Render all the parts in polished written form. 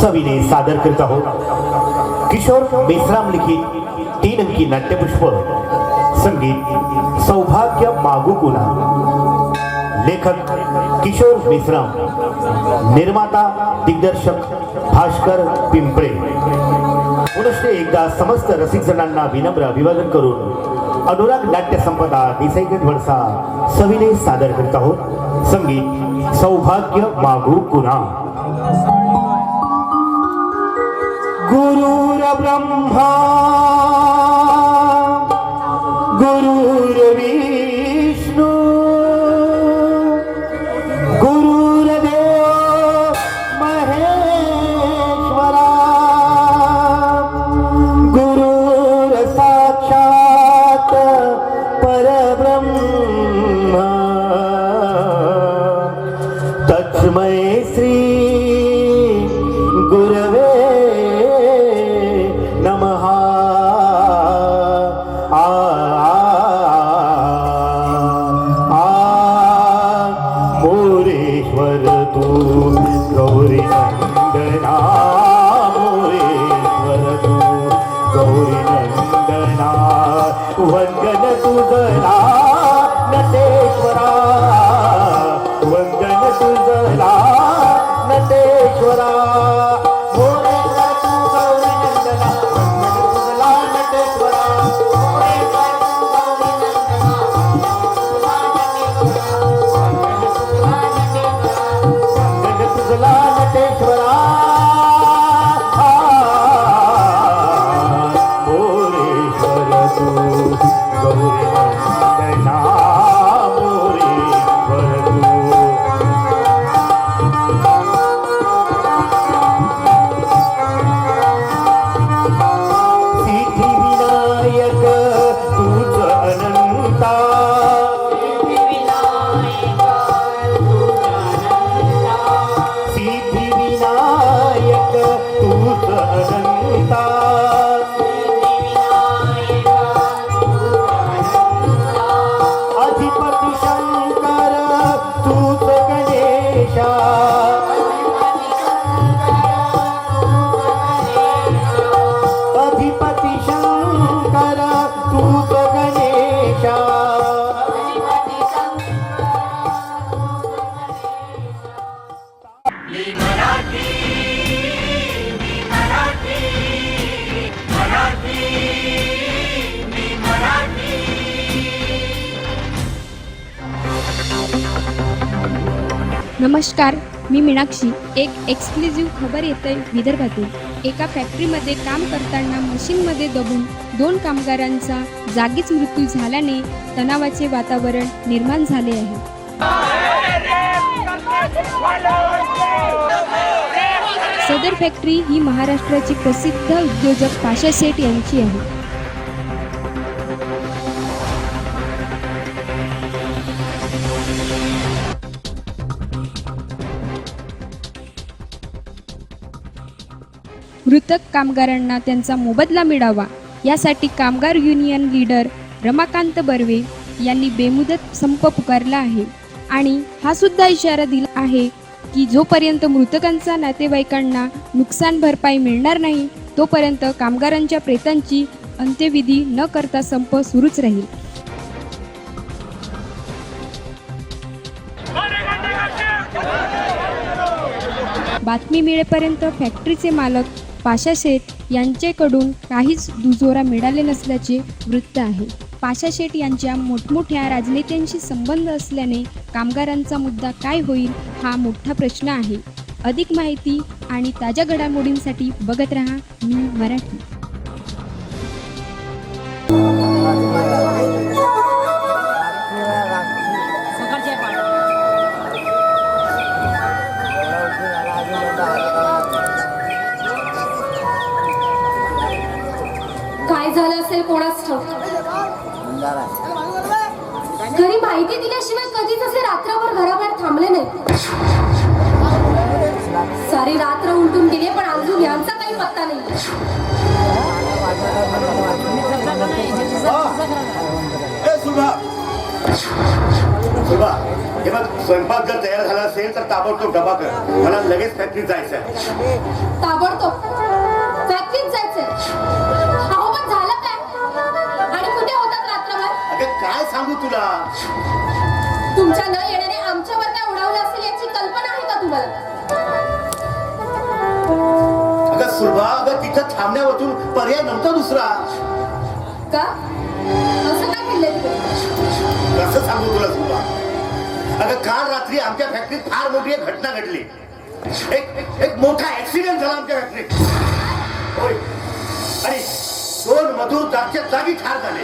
सविने सादर करत आहोत किशोर मेश्राम लिखित 3 अंकी नाट्यपुष्प संगीत सौभाग्य मागू कुणा। लेखक किशोर मेश्राम, निर्माता दिग्दर्शक भास्कर पिंपळे। पुनश्च एकदा समस्त रसिक जणांना विनम्र अभिवादन करून अनुराग नाट्य संपदा देसाईगड वडसा सविने सादर करत आहोत संगीत सौभाग्य मागू कुणा। गुरुर ब्रह्मा गुरुर विष्णु गुरुर्देव महेश्वरा गुरुर साक्षात परब्रह्म तस्मै श्री गुरवे नमः। मोरेश्वर तू गौरी नंदना, मोरेश्वर तू गौरी नंदना, वंदन तुझला नटेश्वरा, वंदन तुझला नटेश्वरा। नमस्कार, मी मीनाक्षी। एक एक्सक्लुझिव्ह खबर येते विदर्भातून। एका फॅक्टरीमध्ये काम करताना मशीनमध्ये दबून 2 कामगारांचा जागीच मृत्यू झाल्याने तणावाचे वातावरण निर्माण झाले आहे। सदर फॅक्टरी ही महाराष्ट्राची प्रसिद्ध उद्योजक पाशा शेठ यांची आहे। मृतक कामगारांना त्यांचा मोबदला मिळावा यासाठी कामगार युनियन लीडर रमाकांत बर्वे यांनी बेमुदत संप पुकारला आहे आणि हा सुद्धा इशारा दिला आहे की जोपर्यंत मृतकांच्या नातेवाईकांना नुकसान भरपाई मिळणार नाही तोपर्यंत कामगारांच्या प्रेतांची अंत्यविधी न करता संप सुरूच राहील। बातमी मिळेपर्यंत फॅक्टरीचे मालक पाशा शेठ यांच्याकडून काहीच दुजोरा मिळाले नसल्याचे वृत्त आहे। पाशा शेठ यांच्या मोठमोठ्या राजनेत्यांशी संबंध असल्याने कामगारांचा मुद्दा काय होईल हा मोठा प्रश्न आहे। अधिक माहिती आणि ताज्या घडामोडींसाठी बघत रहा मी मराठी। काय झालं असेल कोणास ठाऊक। घरी माहिती दिल्याशिवाय कधीच असे रात्रभर घराबाहेर थांबले नाही। सारी रात्र उलटून गेले पण अजून यांचा काही पत्ता नाही। सुभा, हे बघ स्वयंपाक जर तयार झाला असेल तर ताबडतोब डबा कर, मला लगेच फॅक्टरीत जायचं आहे. ताबडतोब फॅक्टरीत जायचंय. अहो पण झालं काय? आणि कुठे होतात रात्रभर? अगं काय सांगू तुला. तुमच्या न येण्याने आमच्यावर काय उडावलं असेल याची कल्पना आहे का तुम्हाला? अगं सुलभा, अगं तिथं थांबण्या वाचून पर्याय नव्हता दुसरा. का असं काय केलंय तिकडे? कसं सांगू तुला सुलभा. अगं काल रात्री आमच्या फॅक्टरीत फार मोठी एक घटना घडली. एक मोठा ऍक्सिडेंट झाला आमच्या फॅक्टरीत. होय, आणि 2 मजूर जागच्या जागी ठार झाले.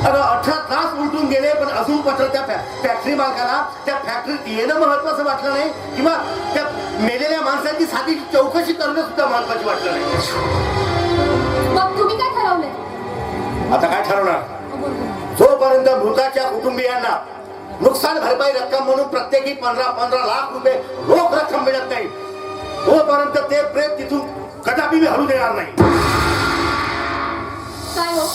अगं 18 तास उलटून गेले, पण अजून पत्र त्या फॅक्टरी मालकाला त्या फॅक्टरीत येणं महत्वाचं वाटलं नाही, किंवा त्या मेलेल्या माणसाची साधी चौकशी करणं सुद्धा महत्वाची वाटलं नाही. मग तुम्ही काय ठरवलंय? आता काय ठरवणार? जोपर्यंत मृताच्या कुटुंबियांना नुकसान भरपाई रक्कम म्हणून प्रत्येकी 15-15 लाख रुपये रोख रक्कम मिळत नाही, तोपर्यंत ते प्रेत तिथून कदापि मी हलू देणार नाही. काय हो,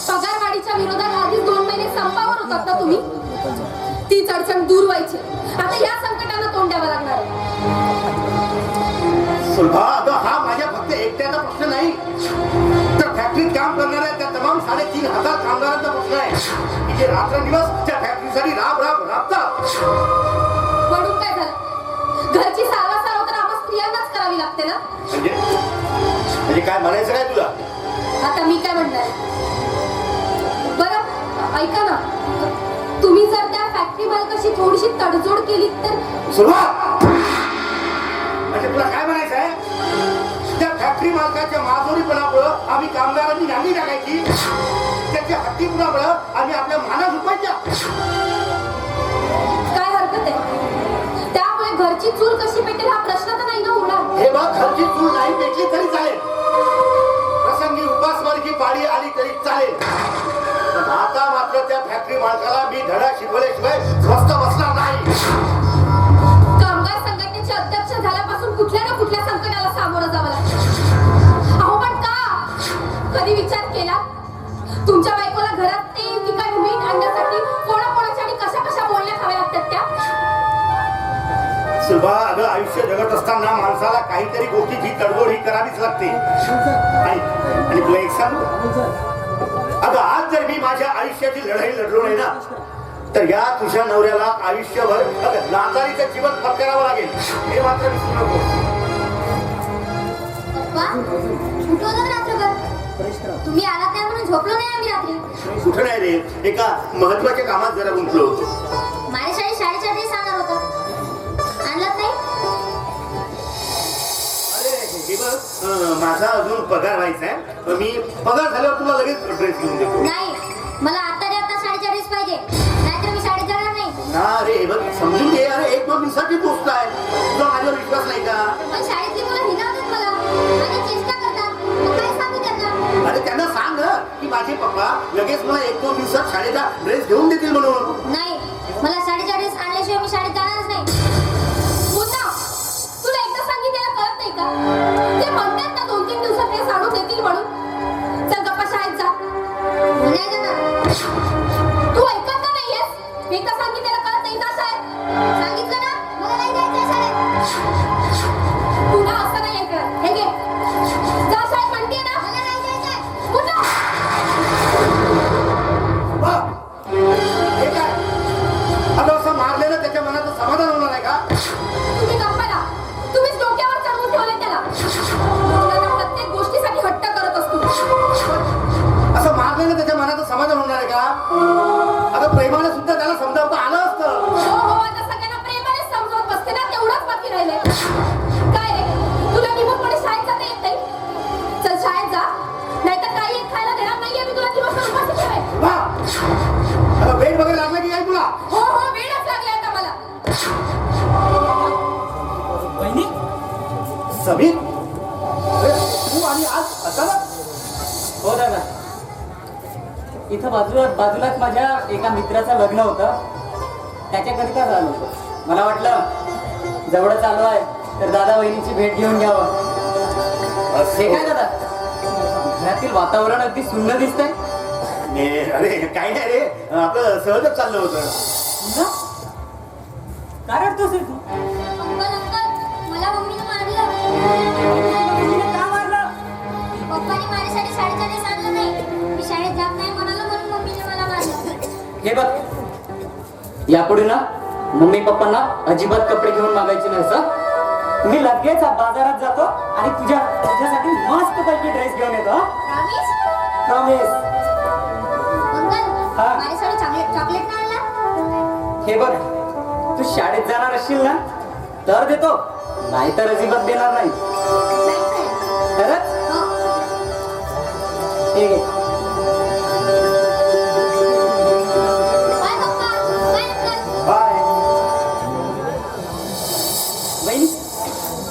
पगारवाढीच्या विरोधात आधीच 2 महिने संपावर होतात ना तुम्ही? तीच अडचण दूर व्हायची, आता या संकटाला तोंड द्यावं लागणार आहे. सुलभा, अगं हा माझ्या फक्त एकट्याचा प्रश्न नाही, तर फॅक्टरीत काम करणाऱ्या त्या तमाम 3,500 कामगारांचा प्रश्न आहे, की जे रात्रंदिवस त्या फॅक्टरीसाठी राबतात. म्हणून काय झालं? घरची सारवासारव तर आम्हा स्त्रियांनाच करावी लागते ना? म्हणजे काय म्हणायचं काय तुला? आता मी काय म्हणणार? बरं ऐका ना, तुम्ही जर त्या फॅक्टरी मालकाशी थोडीशी तडजोड केली तर? सुलभा, म्हणजे तुला काय म्हणायचं आहे? त्या फॅक्टरी मालकाच्या माजोरीपणामुळं आम्ही कामगारांनी नांगी टाकायची, त्याच्या हट्टीपणामुळं आम्ही आपल्या माना झुकायच्या. काय हरकत आहे? त्यामुळे घरची चूल कशी पेटेल हा प्रश्न तर नाही ना उरणार. हे बघ, घरची चूल नाही पेटली तरी चालेल, प्रसंगी उपासमारीची पाळी आली तरी चालेल, पण आता मात्र त्या फॅक्टरी मालकाला मी धडा शिकवल्याशिवाय स्वस्त बसणार नाही. कामगार संघटनेचे अध्यक्ष झाल्यापासून कुठल्या ना कुठल्या संकटाला सामोरं जावं लागतं. अहो पण का? कधी विचार केला तुमच्या बायकोला घरात ते ठिकाणी मीठ आणण्यासाठी कोणाकोणाच्या आणि कशा कशा बोलण्या खाव्या लागतात त्या? सुलभा, अगं आयुष्य जगत असताना माणसाला काहीतरी गोष्टीची तडजोड ही करावीच लागते. आणि तुला एक सांगू, अगं आज जर मी माझ्या आयुष्याची लढाई लढलो नाही ना, तर या तुझ्या नवऱ्याला आयुष्यभर नातारीचं जीवन पत्करावं लागेल, हे मात्र विसरू नको. उठवलं रात्रभर तुम्ही आलात नाही म्हणून झोपलो नाही आम्ही रात्री. कुठं नाही रे, एका महत्वाच्या कामात जरा गुंतलो होतो. माझ्या शाळेत 4:30 आणणार होता, आणलात नाही? अरे हे बघ, माझा अजून पगार व्हायचा आहे, मी पगार झाल्यावर तुला लगेच ड्रेस घेऊन देतो. नाही, मला आता 4:30 पाहिजे, नाहीतर मी शाळेत जाणार नाही. ना रे, हे बघ समजून घे. अरे 1-2 दिवसाची गोष्ट आहे, तुला माझ्यावर विश्वास नाही का? पण शाळेतली मुलं हिणावतात मला आणि चेष्टा करतात, मग काय सांगू त्यांना? अरे त्यांना सांग की माझे पप्पा लगेच मला 1-2 दिवसात शाळेचा ड्रेस घेऊन देतील म्हणून. नाही, मला 4:30 आणल्याशिवाय मी शाळेत जाणारच नाही. पुन्हा तुला एकदा सांगितलेलं कळत नाही का? ते म्हणतात ना 2-3 दिवसात ड्रेस आणून देतील म्हणून. चल गप्पा शाळेत जा. नाही जाणार. तू ऐकत का नाहीयेस? एकदा सांगितलेलं कळत नाही, जा शाळेत. सांगितलं ना, मला नाही जायचं शाळेत. तुला असं नाही ऐकत. हे घे, जा शाळेत म्हणते ना. मला नाही जायचं. पुन्हा हे काय? अगं असं मारलेलं त्याच्या मनाचं समाधान होणार आहे का? तुम्ही गप्पाला, तुम्हीच डोक्यावर चढवून ठेवले त्याला. मुलांना प्रत्येक गोष्टीसाठी हट्ट करत असतो. असं मारलेलं त्याच्या मनाचं समाधान होणार आहे का? अगं प्रेमाने सुद्धा त्याला समजावता आलं असतं. हो, आता सगळ्यांना प्रेमाने समजावून बसते ना, तेवढंच बाकी राहिलंय. काय रे, तुला निमूटपणे शाळेत जाता येत नाही? चल शाळेत जा, नाहीतर काही एक खायला देणार नाहीये मी तुला, दिवसभर उपाशी ठेवेन. वा, अगं वेळ वगैरे लागला की काय तुला? हो, वेळच लागली आता मला. समीर, अरे तू आणि आज अचानक? हो दादा, इथं बाजूलाच माझ्या एका मित्राचं लग्न होतं, त्याच्याकरिता झालं होतं. मला वाटलं जवळ चालू आहे तर दादा वहिनीची भेट घेऊन घ्यावं. हे काय दादा, घरातील वातावरण अगदी सुंदर दिसतंय. अरे काही नाही रे, आपलं सहजच चाललं होतं. पुन्हा? काय रडतोस रे तू? अंकल अंकल मला मम्मीने मारलं. मम्मीने का मारलं? पप्पानी माझ्यासाठी शाळेचा ड्रेस आणला नाही. मी शाळेत जात नाही म्हणालो म्हणून मम्मीने मला मारलं. हे बघ, यापुढे ना मम्मी पप्पांना अजिबात कपडे घेऊन मागायचे नाही सर. मी लगेच बाजारात जातो आणि तुझ्यासाठी मस्त पैकी ड्रेस घेऊन येतो. प्रॉमिस? प्रॉमिस. अंकल हा. माझ्यासाठी चॉकलेट नाही आणला? हे बघ, तू शाळेत जाणार असशील ना तर देतो, नाहीतर अजिबात देणार नाही. नाही नाही. खरंच? हो. ठीक आहे. Bye papa. Bye uncle. Bye. बहिणी,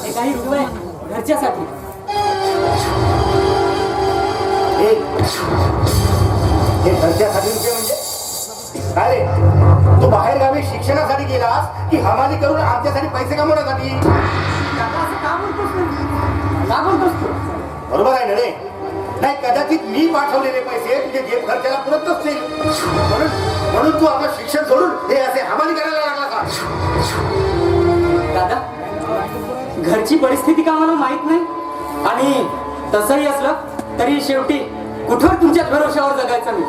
हे काही रुपये घरच्यासाठी. हे घरच्यासाठी रुपये म्हणजे काय रे? तू बाहेर गावी शिक्षणासाठी गेलास की हमाली करून आमच्यासाठी पैसे कमवण्यासाठी? काका, असं का बोलतोस तू? का बोलतोस तू? बरोबर आहे ना रे? नाही, कदाचित मी पाठवलेले पैसे तुझे जेब खर्चाला पुरत नसतील, म्हणून तू आपलं शिक्षण सोडून हे असे हमाली करायला लागला का? दादा, घरची परिस्थिती का मला माहित नाही, आणि तसंही असलं तरी शेवटी कुठवर तुमच्याच भरोशावर जगायचं मी.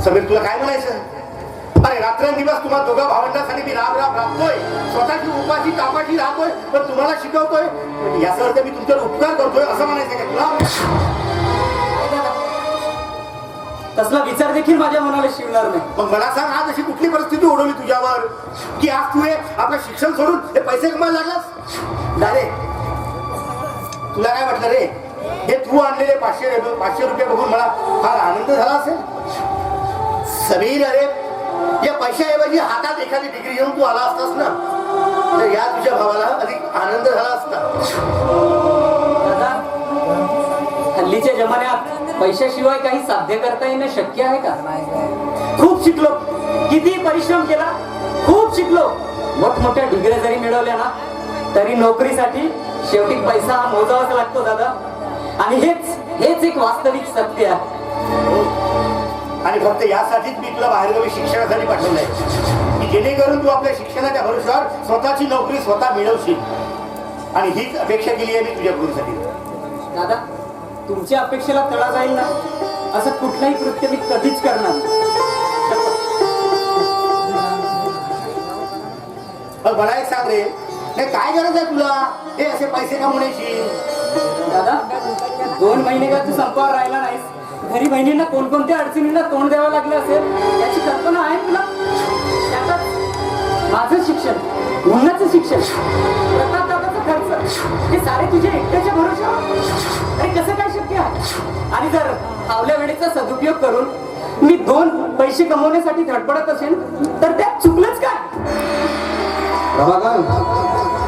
समीर, तुला काय म्हणायचं? अरे रात्रंदिवस तुम्हा दोघा भावंडांसाठी मी राब राबतोय, स्वतःची उपाशी तापाशी राहतोय, पण तुम्हाला शिकवतोय. याचा अर्थ मी तुमच्यावर उपकार करतोय असं म्हणायचं का तुला? नाही दादा, तसला विचार देखील माझ्या मनाला शिवणार नाही. मग मला सांग, आज अशी कुठली परिस्थिती ओढवली तुझ्यावर की आज तू हे आपलं शिक्षण सोडून हे पैसे कमायला लागलास? दारे, तुला काय वाटलं रे? हे तू आणलेले 500 रुपये बघून मला फार आनंद झाला असेल. समीर, अरे या पैशाऐवजी हातात एखादी डिग्री घेऊन तू आला असतास ना, तर या तुझ्या भावाला अधिक आनंद झाला असता. दादा, हल्लीच्या जमान्यात पैशाशिवाय काही साध्य करता येणं शक्य आहे का? खूप शिकलो, किती परिश्रम केला, खूप शिकलो, मोठमोठ्या डिग्र्या जरी मिळवल्या ना तरी नोकरीसाठी शेवटी पैसा हा मोजावाच लागतो दादा. आणि हेच एक वास्तविक सत्य आहे. आणि फक्त यासाठीच मी तुला बाहेरगावी शिक्षणासाठी पाठवलंय की जेणेकरून तू आपल्या शिक्षणाच्या भरोश्यावर स्वतःची नोकरी स्वतः मिळवशील. आणि हीच अपेक्षा केली आहे मी तुझ्या गुरुसाठी. दादा, तुमच्या अपेक्षेला तडा जाईल ना असं कुठलंही कृत्य मी कधीच करणार नाही. मग मला एक सांग रे, नाही काय गरज आहे तुला हे असे पैसे कमवण्याची? दादा, 2 महिने का तू संपावर राहिला नाहीस, घरी बहिणींना कोणकोणत्या अडचणींना तोंड द्यावं लागलं असेल याची कल्पना आहे तुला? त्यातच माझं शिक्षण, मुलाचं शिक्षण, प्रतापदादाचा खर्च, हे सारे तुझ्या एकट्याच्या भरोशावर? अरे कसं काय शक्य आहे? आणि जर फावल्या वेळेचा सदुपयोग करून मी 2 पैसे कमवण्यासाठी धडपडत असेल तर त्यात चुकलंच काय? रमाकांत,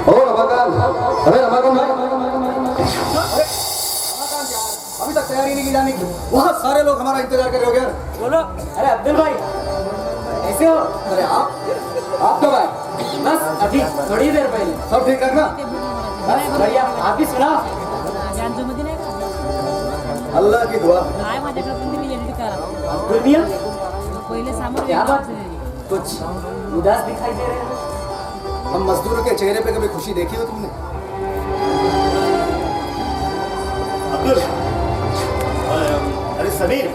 हो रमाकांत, अरे रमाकांत, अभी तक तैयारी नहीं की जाने की, वहाँ सारे लोग हमारा इंतजार कर रहे हो गया. बोलो. अरे अब्दुल भाई, कैसे हो? अरे आप कब आए? बस अभी थोड़ी देर पहले. सब ठीक ठाक ना? बस बढ़िया. आप भी सुना? अल्लाह की दुआ. काय माझ्याकडे पण दिली एलडी करा अब्दुल मियां, पहिले सामोर क्या बात यायचं. है? कुछ उदास दिखाई दे रहे हैं. हम मजदूरों के चेहरे पे कभी खुशी देखी हो तुमने? अब्दुल, अरे समीर,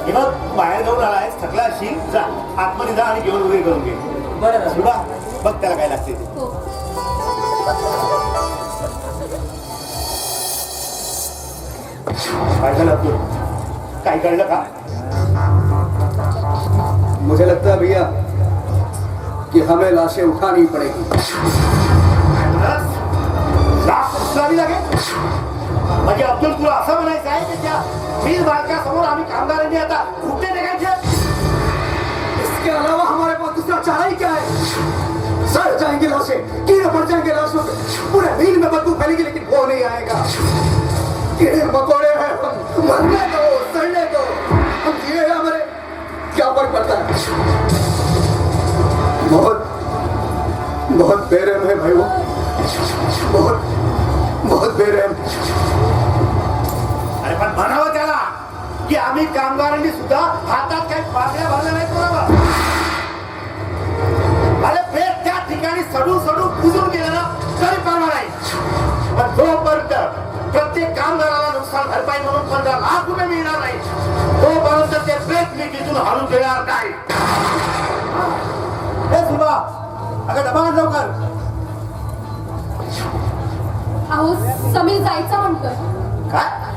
हे बघ बाहेर जाऊन आलायस, थकला असशील, जा आतमध्ये जा आणि जेवण वगैरे करून घे. बरं दादा. सुडा, बघ त्याला काय लागते ते. हो. काय झालं अब्दुल? काय कळलं का? मुझे लगता है भैया कि हमें लाशें उठानी पड़ेगी. लाच उचलावी लागेल? म्हणजे अब्दुल, तुला असं म्हणायचं आहे की त्या 20 बालकासमोर आम्ही कामगारांनी आता कुठे निघायचे? इसके अलावा हमारे पास दूसरा चारा ही क्या है? सड़ जाएंगे लाशें, कीड़े पड़ जाएंगे लाशों पे, पूरे मील में बदबू फैलेगी, लेकिन वो नहीं आएगा. कीड़े मकोड़े हैं, मरने दो, सड़ने दो, हम जिए या मरे, क्या फर्क पड़ता है? बहुत बहुत बेरहम है भाई वो, बहुत बहुत बेरहम. अरे पण म्हणावं त्याला की आम्ही कामगारांनी सुद्धा हातात काही बागड्या भरल्या नाहीत बरोबर. अरे प्रेत त्या ठिकाणी सडू सडू कुजून गेलं ना तरी पाहणार नाही. पण जोपर्यंत प्रत्येक कामगाराला नुकसान भरपाई म्हणून 15 लाख रुपये मिळणार नाही तोपर्यंत ते प्रेत मी तिथून हलून देणार नाही. हे सुबा अगं डबा आण लवकर. अहो समीर जायचं म्हणतोय. काय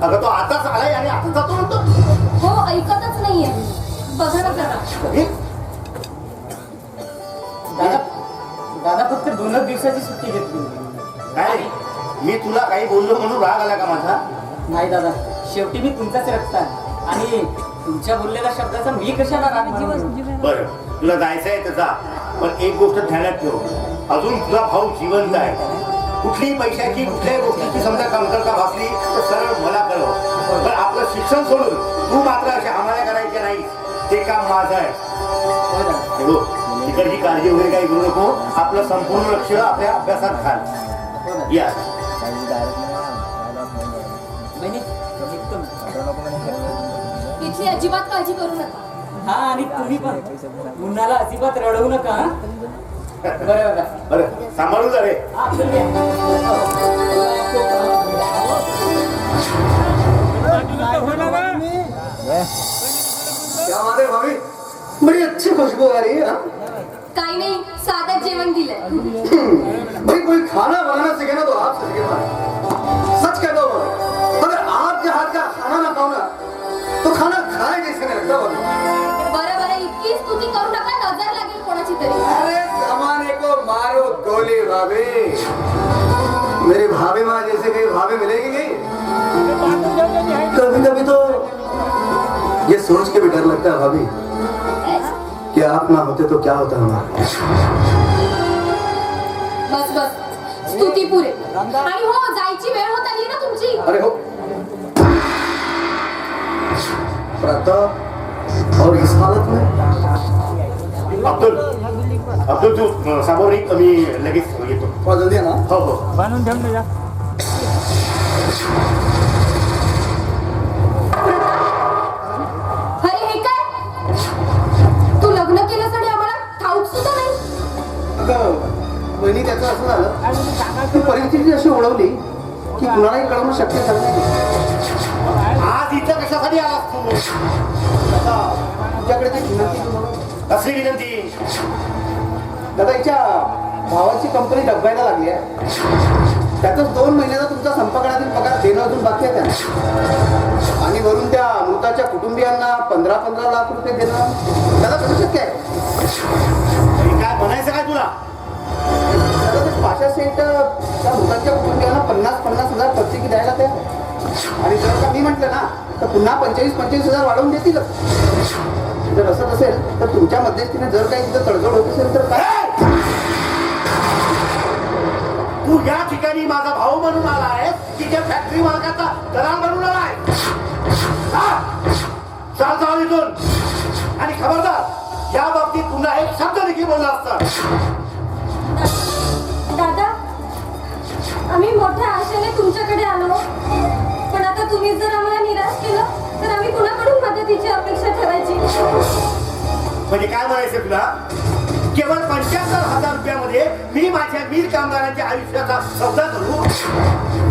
अगं तो आताच आलाय आणि आता जातो म्हणतो. हो ऐकतच नाहीये. बघा ना जरा. हे? दादा दादा फक्त 2 दिवसाची सुट्टी घेतली. काय मी तुला काही बोललो म्हणून राग आला का माझा? नाही दादा, शेवटी मी तुमचाच रक्त आहे आणि तुमच्या बोललेल्या शब्दाचा मी कशाला राग मानू? बरं तुला जायचंय तर जा, पण एक गोष्ट ध्यानात ठेव, अजून तुझा भाऊ जिवंत आहे. कुठलीही पैशाची कुठल्याही गोष्टीची समजा कमतरता भासली तर सरळ मला कळव. पण आपलं शिक्षण सोडून तू मात्र अशा हमाल्या करायच्या नाही, ते काम माझं आहे. हो दादा. हो, तिकडची काळजी वगैरे काही करू नको. आपलं संपूर्ण लक्ष आपल्या अभ्यासात घाल. हो दादा. या बहिणी, निघतो मी. इथली अजिबात काळजी करू नका. हा आणि तुम्ही पण मुन्नाला अजिबात रडवू नका हा? बरं बघा. बरं सांभाळून जा रे. हा, चल या. क्या बात है भाभी, बड़ी अच्छी खुशबू आ रही है हाँ? काही नाही, साधं जेवण दिलंय. भाई कोई खाना बनाना सीखे ना तो आप से सीखे भाई. सच कह दो भाई, अगर आपके हाथ का खाना ना खाओ ना तो खाना खाए जैसे नहीं लगता भाभी. बरं बरं इतकी स्तुती करू नका, नजर लागेल कोणाची तरी. अरे जमाने को मारो गोली भाभी. मेरी भाभी माँ जैसे कहीं भाभी मिलेगी नहीं. कभी कभी तो ये सोच के भी डर लगता है भाभी कि आप ना होते तो क्या होता हमारा. बस बस स्तुती पुरे. आणि हो जायची वेळ होत आली ना तुमची. अरे हो प्रताप, और इस हालत में अब्दुल अब्दुल तू समोर एक मी लगेच येतो. थोड़ा जल्दी आना. हो हो. अरे हे काय, तू लग्न केलंस आणि आम्हाला ठाऊक सुद्धा नाही. अगं वहिनी, त्याचं असं झालं की परिस्थिती अशी ओढवली की कुणालाही कळवणं शक्य झालं नाही. आज इथं कशासाठी आलास तू? दादा, तुझ्याकडे ते विनंती कसली विनंती? दादा, हिच्या भावाची कंपनी डबवायला लागली आहे. त्यातच 2 महिन्याचा तुमचा संपकाळातील पगार देणं अजून बाकी आहे त्यांना. आणि वरून त्या मृताच्या कुटुंबियांना 15-15 लाख रुपये देणं दादा कसं शक्य आहे? तरी काय म्हणायचं काय तुला? दादा, ते पाशा सेठ त्या मृताच्या कुटुंबियांना 50-50 हजार प्रत्येकी द्यायला तयार आहे. आणि जर का मी म्हटलं ना तर पुन्हा 25-25 हजार वाढवून देतीलच. जर असं असेल तर तुमच्या मध्यस्थीने जर काही तिथं तडजोड होत असेल तर काय? तू या ठिकाणी माझा भाऊ म्हणून आला आहेस की त्या फॅक्टरी मालकाचा दलाल म्हणून आला आहे? चाल जाऊ इथून. आणि खबरदार, या बाबतीत पुन्हा एक शब्द देखील बोलला असता. दादा, आम्ही मोठ्या आशेने तुमच्याकडे आलो, पण आता तुम्ही जर आम्हाला निराश केलं तर आम्ही कुणाकडून मदतीची अपेक्षा ठेवायची? म्हणजे काय म्हणायचं तुला? केवळ 75,000 रुपयामध्ये मी माझ्या वीर कामगारांच्या आयुष्याचा सौदा करू?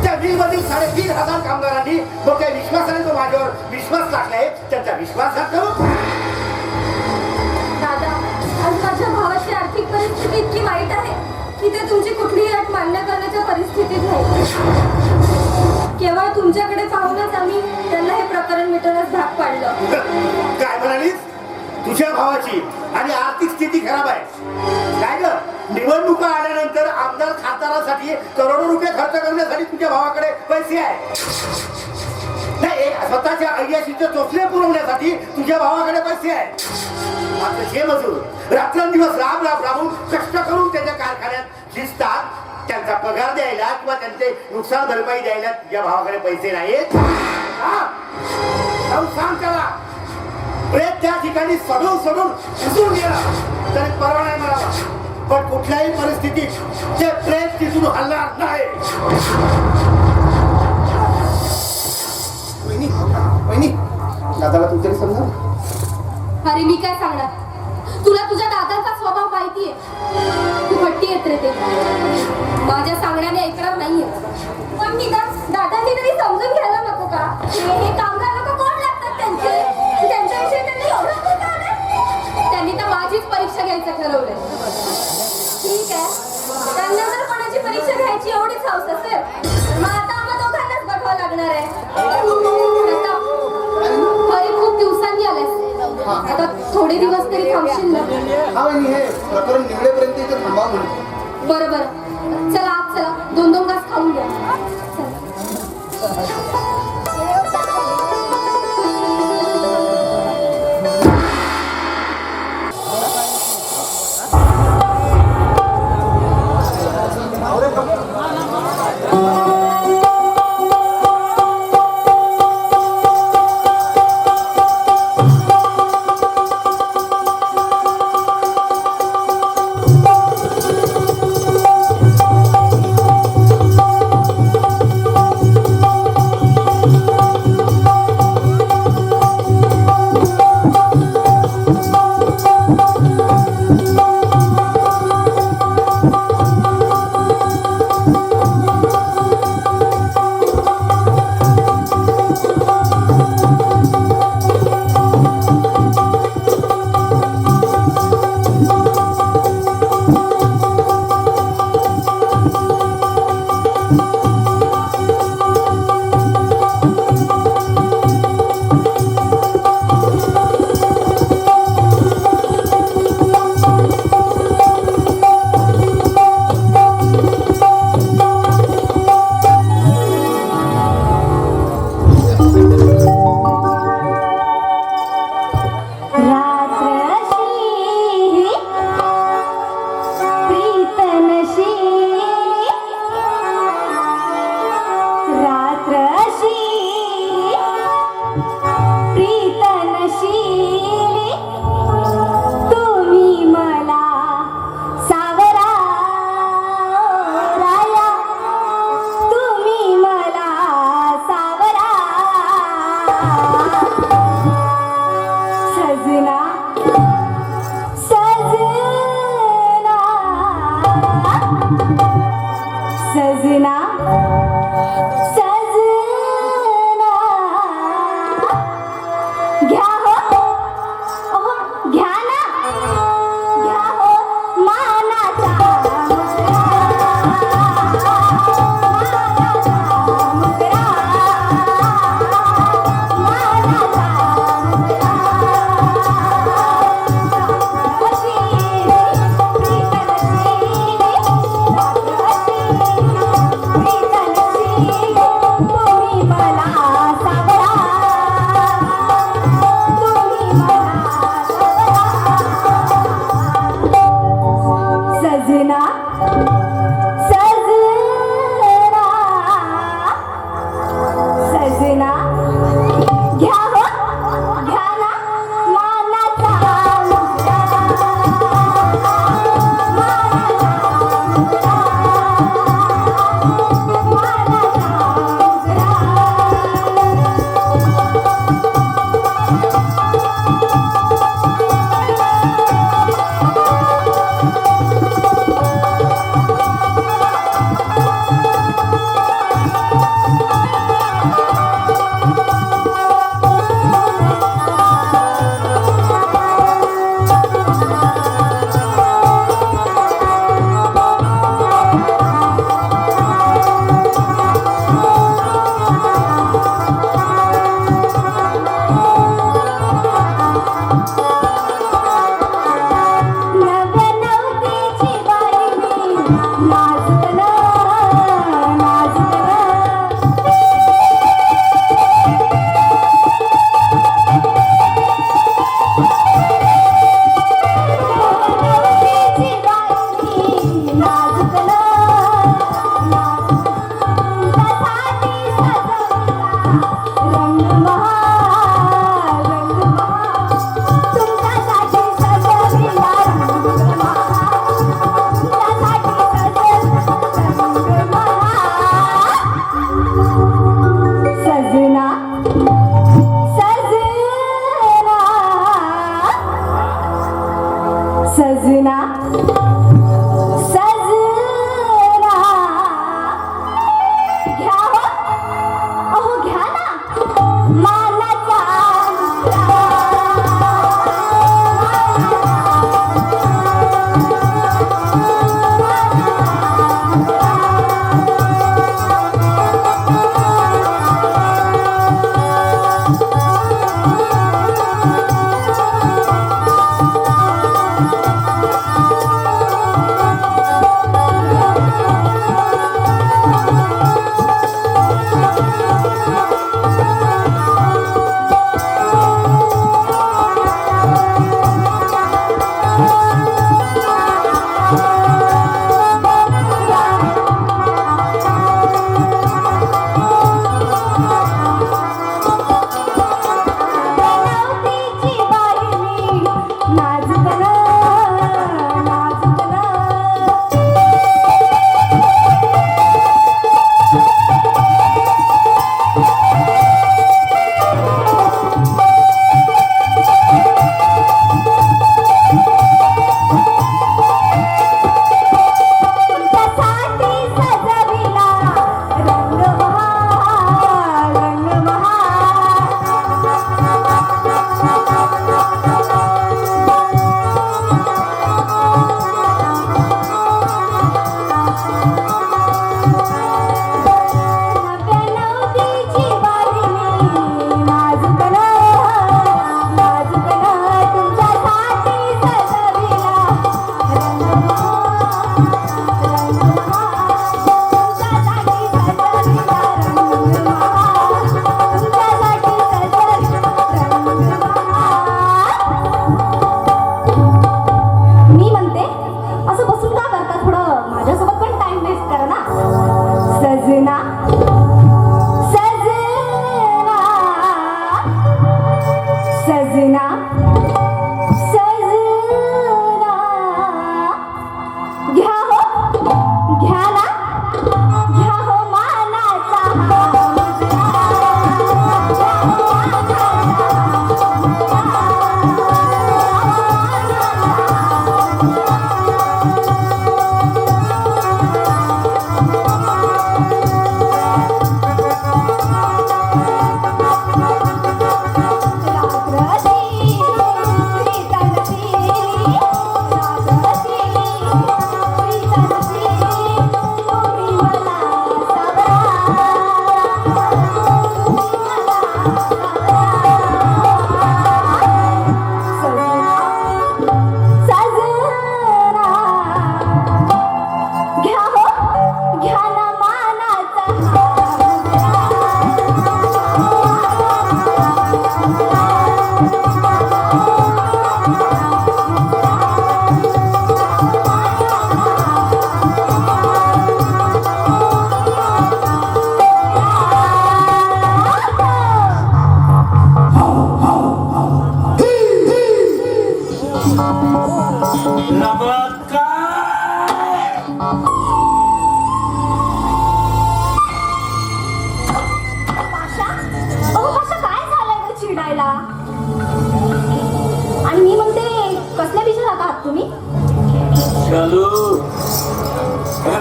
त्या वीर मधील 3,500 कामगारांनी मोठ्या विश्वासाने जो माझ्यावर विश्वास टाकलाय त्यांचा विश्वासघात करू? दादा, आज माझ्या भावाची आर्थिक परिस्थिती इतकी वाईट आहे की ते तुमची कुठलीही अट मान्य करण्याच्या परिस्थितीत नाही. केवळ तुमच्याकडे पाहूनच आम्ही त्यांना हे प्रकरण मिटवण्यास भाग पाडलं. काय म्हणालीस? तुझ्या भावाची आणि आर्थिक स्थिती खराब आहे काय ग? निवडणुका आल्यानंतर आमदार खासदारासाठी करोडो रुपये खर्च करण्यासाठी तुझ्या भावाकडे पैसे आहे. नाही, स्वतःच्या अय्याशीचे चोचले पुरवण्यासाठी तुझ्या भावाकडे पैसे आहेत. मात्र हे मजूर रात्रंदिवस राबून कष्ट करून त्याच्या कारखान्यात शिजतात, त्यांचा पगार द्यायला किंवा त्यांचे नुकसान भरपाई द्यायला तुझ्या भावाकडे पैसे नाहीत. सांग त्याला, प्रेत त्या ठिकाणी सडून उचलून गेला तरी परवा नाही मिळाला, पण कुठल्याही परिस्थितीत ते प्रेत तिथून हलणार नाही. वहिनी, दादाला तू तरी समजा. अरे मी काय सांगणार, तुला तुझ्या दादाचा स्वभाव माहितीये. तू भट्टी येत रे ते, माझ्या सांगण्याने ऐकणार नाहीये. पण निदान दादांनी तरी समजून घ्यायला नको का? हे कामगार लोक कोण लागतात त्यांच्याविषयी त्यांनी एवढं का नाही? त्यांनी तर माझीच परीक्षा घ्यायचं ठरवलंय. ठीक आहे, त्यांना जर कोणाची परीक्षा घ्यायची एवढीच हौस असेल, मग आता आम्हा दोघांनाच बघावं लागणार आहे. खरी खूप दिवसांनी आलेस, आता थोडे दिवस तरी थांबशील ना? हा वहिनी, हे प्रकरण निघेपर्यंत इथे थांबा म्हणून. बरं चला आत चला, 2-2 घास खाऊन घ्या. सजना सजना घ्या हो अहो घ्या ना मानाचा मी म्हणते असं बसून का करता थोडं माझ्यासोबत पण टाइम वेस्ट करा ना सजना सजना सजना सजना घ्या हो घ्या ना घ्या हो मानाचा आणि मी म्हणते कसल्या विचारात आहात तुम्ही चालू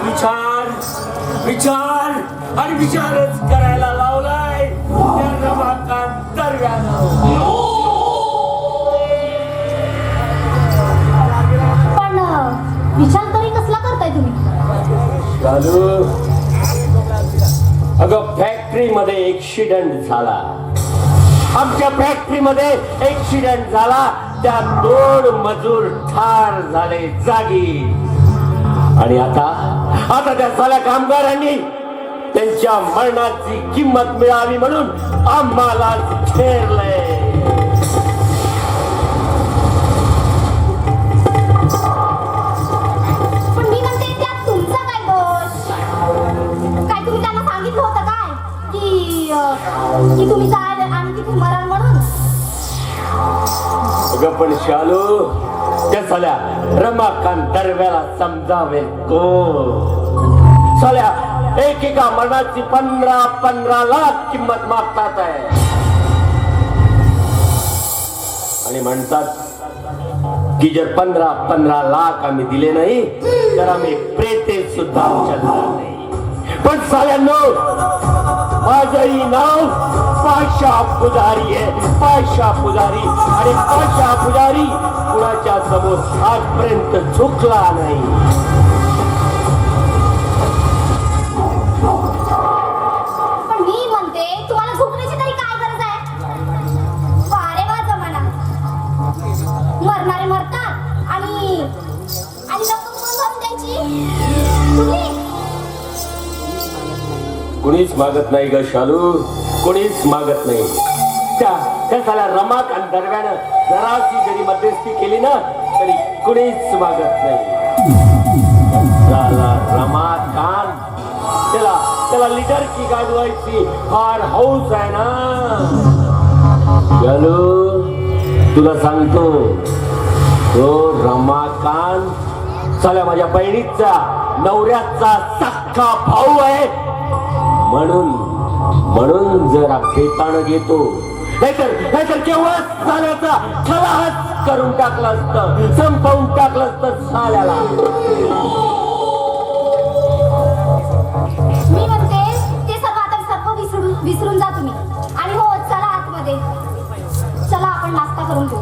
विचार विचार आणि विचारच करायला लावलाय त्या रमाकांत दर्व्यानं. पण विचार तरी कसला करताय तुम्ही चालू अगं फॅक्टरीमध्ये ऍक्सिडेंट झाला. आमच्या फॅक्टरीमध्ये ऍक्सिडेंट झाला. त्या 2 मजूर ठार झाले जागी. आणि आता त्या साल्या कामगारांनी त्यांच्या मरणाची किंमत मिळावी म्हणून आम्हाला छेडलंय. पण मी म्हणते त्यात तुमचा काय दोष काय तुम्ही त्यांना सांगितलं होतं काय की तुम्ही जाल आणि तिथे मराल म्हणून पण शालू त्या साल्या रमाकांत दर्व्याला समजावेल कोण. साल्या एकेका मरणाची 15 लाख किंमत मागतात आहे आणि म्हणतात की जर 15 लाख आम्ही दिले नाही तर आम्ही प्रेते सुद्धा उचलणार नाही. पण साल्यांनो, माझंही नाव पाशा पुजारी आहे. पाशा पुजारी. आणि पाशा पुजारी कुणाच्या समोर आजपर्यंत झुकला नाही. पण मी म्हणते तुम्हाला झुकण्याची तरी काय गरज आहे? वारे वा जमाना. मरणारे मरतात आणि लोक म्हणून द्यायची तुम्ही. कुणीच मागत नाही ग शालू, कुणीच मागत नाही. त्या साला रमाकांत दरम्यान जराशी जरी मध्यस्थी केली ना तरी कुणीच मागत नाही. साला रमाकांत, त्याला लिडर की गाजवायची फार हौस आहे ना. शालू, तुला सांगतो, तो रमाकांत साला माझ्या बहिणीचा नवऱ्याचा सख्खा भाऊ आहे. म्हणून जरा फेताळं घेतो, नाहीतर केव्हा साल्याचा खलास करून टाकलं असतं, संपवून टाकलं असतं साल्याला. मी म्हणते ते सर्व आता सर्व विसरून जा तुम्ही. आणि हो, चला आतमध्ये. चला आपण नाश्ता करून घेऊ.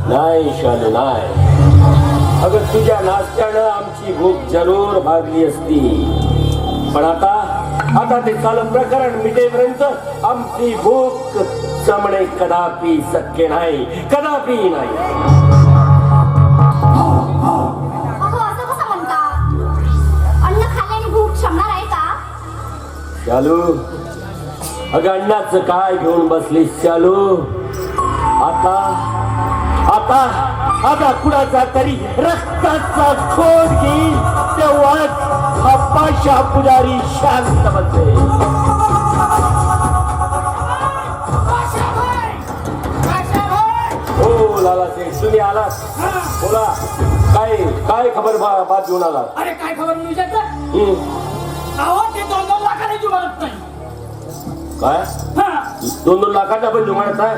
नाही शालू, नाही. अगं तुझ्या नाश्त्यानं आमची भूक जरूर भागली असती. पण आता ते चालू प्रकरण मिटेपर्यंत आमची भूक जमणे कदापि शक्य नाही, कदापि नाही. अहो, असं कसं म्हणता? अन्न खाल्ल्याने भूक शमणार आहे का? शालू, अगं अन्नाचं काय घेऊन बसलीस शालू? आता कुणाचा तरी रक्ताचा खोट घेईल तेव्हाच हा पाशा पुजारी शांत बसेल. हो लाला शेठ, तुम्ही आलात. बोला, काय खबर बात घेऊन आलात? अरे काय खबर मी विचारता? अहो ते 2-2 लाखाने जुमानत नाही. काय 2-2 लाखाचा पण जुमानत आहे?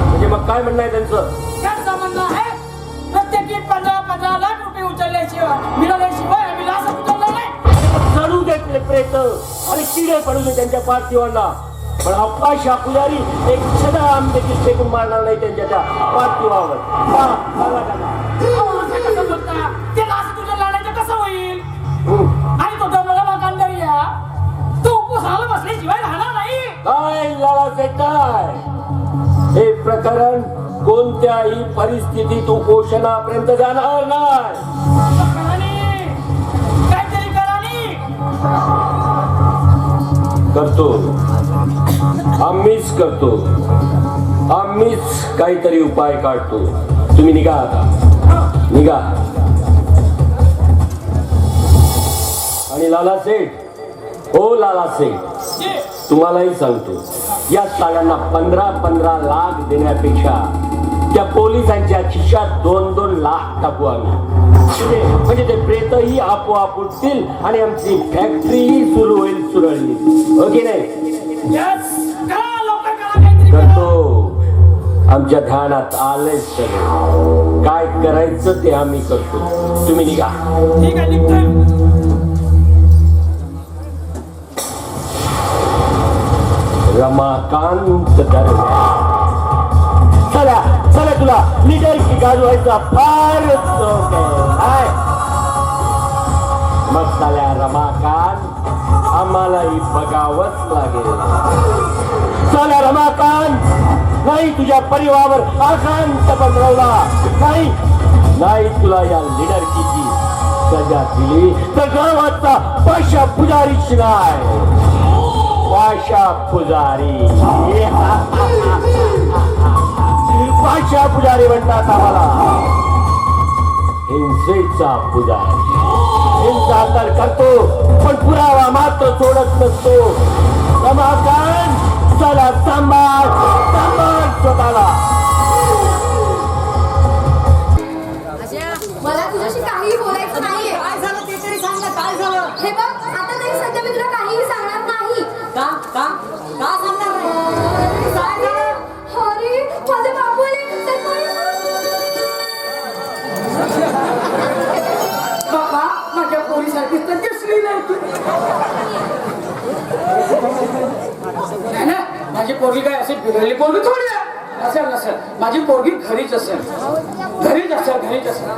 म्हणजे मग काय म्हणणं आहे त्यांचं? त्यांचं म्हणणं आहे प्रत्येकी 15 लाख रुपये उचलल्याशिवाय मिळाल्याशिवाय आम्ही लाच उचलणार नाही. चढू देत प्रेत आणि किडे पडू दे त्यांच्या पार्थिवांना. पण हा पाशा पुजारी एक सदा देखील फेकून मारणार नाही त्यांच्या त्या पार्थिवावर. अहो, असं कसं बोलता? ते लाच उचलण्याचं कसं होईल? आणि तो दमला मागांदरिया तो उपोषणाला बसल्याशिवाय राहणार नाही. काय लालाचे काय? हे प्रकरण कोणत्याही परिस्थितीत उपोषणापर्यंत जाणार नाही. काहीतरी करानी करतो, आम्हीच करतो. आम्हीच काहीतरी उपाय काढतो. तुम्ही निघा आता, निघा. आणि लाला सेठ, हो लाला सेठ, तुम्हालाही सांगतो, या साल्यांना 15 लाख देण्यापेक्षा त्या पोलिसांच्या खिशात 2-2 लाख टाकू आम्ही. म्हणजे ते प्रेतही आपोआप उठतील आणि आमची फॅक्टरीही सुरू होईल सुरळीत. हो की नाही? करतो. आमच्या ध्यानात आलंय सगळं. काय करायचं ते आम्ही करतो. तुम्ही निघा. ठीक आहे, निघतोय. रमाकांत दरम्यान चला तुला लिडर की गाजवायचा फार शौक आहे. मग साल्या रमाकांत, आम्हालाही बघावंच लागेल. साल्या रमाकांत, नाही तुझ्या परिवारावर आकांत पसरवला नाही तुला या लिडरकीची सजा दिली तर गावाचा पाशा पुजारीच नाही. पाशा पुजारी पाशा पुजारी म्हणतात आम्हाला. हिंसेचा पुजारी. हिंसा तर करतो पण पुरावा मात्र सोडत नसतो. रमाकांत, चला सांभाळ स्वतःला. मला तुझ्याशी काहीही बोलायचं नाहीये. काय झालं ते तरी सांग ना, काय झालं? हे बघ, आता तरी सध्या मी तुला काहीही सांगणार नाही. का सांगणार नाही? काय झालं? अरे, माझे बाबू आले. नाही ना, माझी पोरगी काय असेल बिघडली पोरगी थोडी आहे. असेल नसेल माझी पोरगी घरीच असेल, घरीच असेल, घरीच असेल.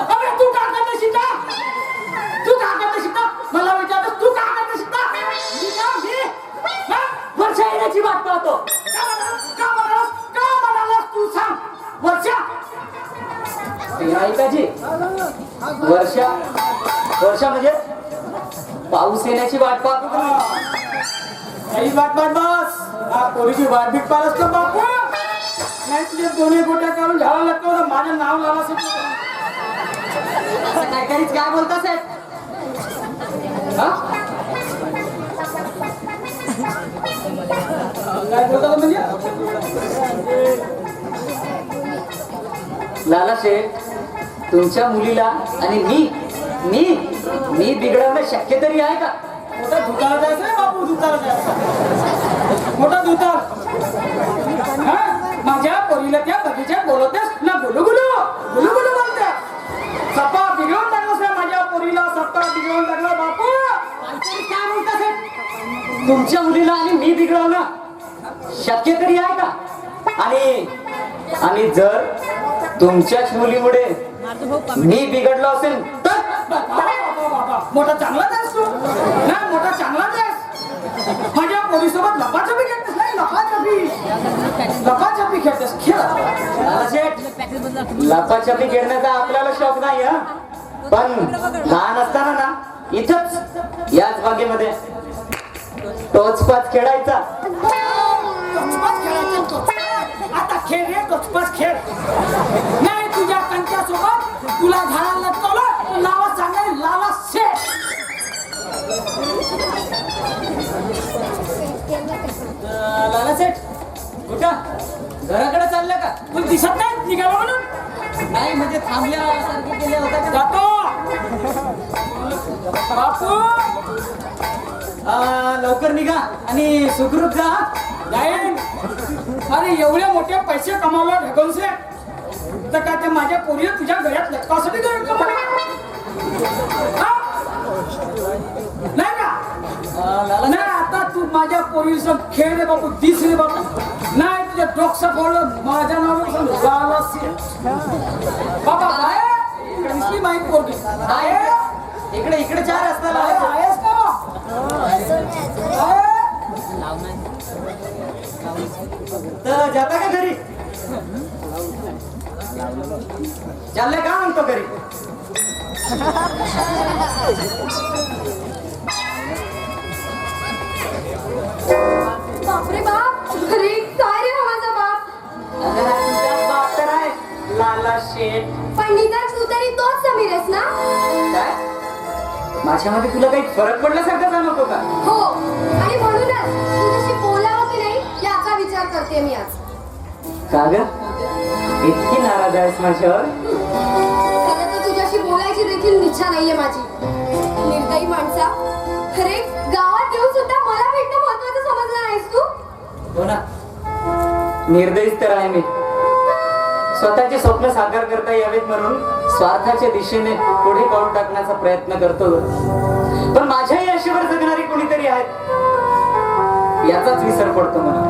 अबे तू का करते सीता? तू का करते सीता? मला विचारतोस तू का करते सीता? मी वर्षा येण्याची वाट पाहतो. का म्हणालास तू सांग वर्षा? ऐकाजी वर्षा वर्षा म्हणजे पाऊस येण्याची वाट पाहतो का? काही वाट पाहत बस. हा पोरीची वाट बीट पाहत असतो बापू. नाही तुझे दोन्ही गोट्या काढून घ्यावं लागतो तर माझं नाव लावा असं काय काहीच काय बोलतास आहे? हा? काय बोलतो म्हणजे? लाला शेठ, तुमच्या मुलीला आणि मी बिघडवणं शक्य तरी आहे का? मोठा धुतारा जायचं रे बापू, धुतारा जायचा मोठा धुतार. माझ्या पोरीला त्या बगीच्यात बोलवतेस ना गुलू गुलू गुलू गुलू बोलते. सप्पा बिघडवून टाकलंस ना माझ्या पोरीला, सप्पा बिघडवून टाकलं बापू. काय बोलतास आहे? तुमच्या मुलीला आणि मी बिघडवणं शक्य तरी आहे का? आणि जर तुमच्याच मुलीमुळे मी बिघडलो असेल तर मोठा चांगलाच आहेस तू ना, मोठा चांगलाच आहेस. माझ्या पोरीसोबत लपाछपी खेळतेस नाही, लपाछपी खेळतेस. लपाछपी खेळण्याचा आपल्याला शौक नाही हा, पण लहान असताना ना इथंच याच बागेमध्ये टोचपाच खेळायचा. टोचपाच खेळायचा. आता खेळ रे टोचपाच खेळ. नाही तुझ्या कंच्यासोबत तुला घालायला लटकवलं नाव सांगाय लाला शेठ. लाला सेठ कुठं घराकडे चाललं का? तुला दिसत नाही निघाला म्हणून? नाही म्हणजे थांबल्यासारखे केले होते का? जातो बापू. लवकर निघा आणि सुखरूप जा. जाईन. अरे एवढे मोठे पैसे कमावला ढगवसे तर का ते माझ्या पोरीला तुझ्या गळ्यात लटकावसाठी नाही का? नाही आता तू माझ्या पोरीसम खेळ रे बापू, दिस रे बापू. नाही तुझ्या डोकं फोडलं माझ्या नावावर बाबा काय दिसली माहिती पोरगी आहे. इकडे चार रस्ता लावायचा. आहेस का? तर जाता का घरी? चाललंय का म्हणतो घरी? बापरे बाप. अरे काय रे माझा बाप. तुझा बाप तर आहे लाला शेठ. पण निदान तू तरी तोच समीर आहेस ना? काय माझ्यामध्ये तुला काही फरक पडल्यासारखा जाणवतो का? हो, आणि म्हणूनच तुझ्याशी बोलावं की नाही याचा विचार करते मी आज. का ग इतकी नाराज आहेस माझ्यावर? खरं तर तुझ्याशी बोलायची देखील इच्छा नाहीये माझी. निर्दयी माणसा. अरे गावात येऊन सुद्धा मला भेटणं महत्वाचं समजलं नाहीस तू? हो ना, निर्दयीच तर आहे मी. स्वतःचे स्वप्न साकार करता यावेत म्हणून स्वार्थाच्या दिशेने पुढे पाऊल टाकण्याचा प्रयत्न करतो. पण माझ्याही आशेवर जगणारी कोणीतरी आहेत याचाच विसर पडतो मला.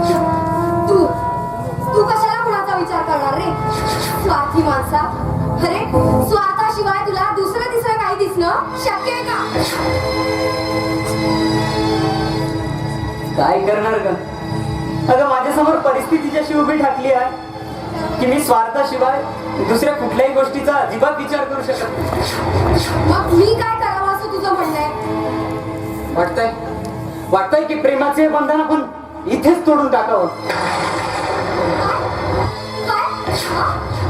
तू कशाला कुणाचा विचार करणार रे, स्वार्थी माणसा. अरे स्वार्थाशिवाय तुला दुसरं तिसरं काही दिसणं शक्य आहे का? काय करणार ग? अगं माझ्यासमोर परिस्थिती जशी उभी ठाकली आहे की मी स्वार्थाशिवाय दुसऱ्या कुठल्याही गोष्टीचा अजिबात विचार करू शकत नाही. मग मी काय करावं असं तुझं म्हणणं आहे? वाटतंय की प्रेमाचे बंधन आपण इथेच तोडून टाकावं.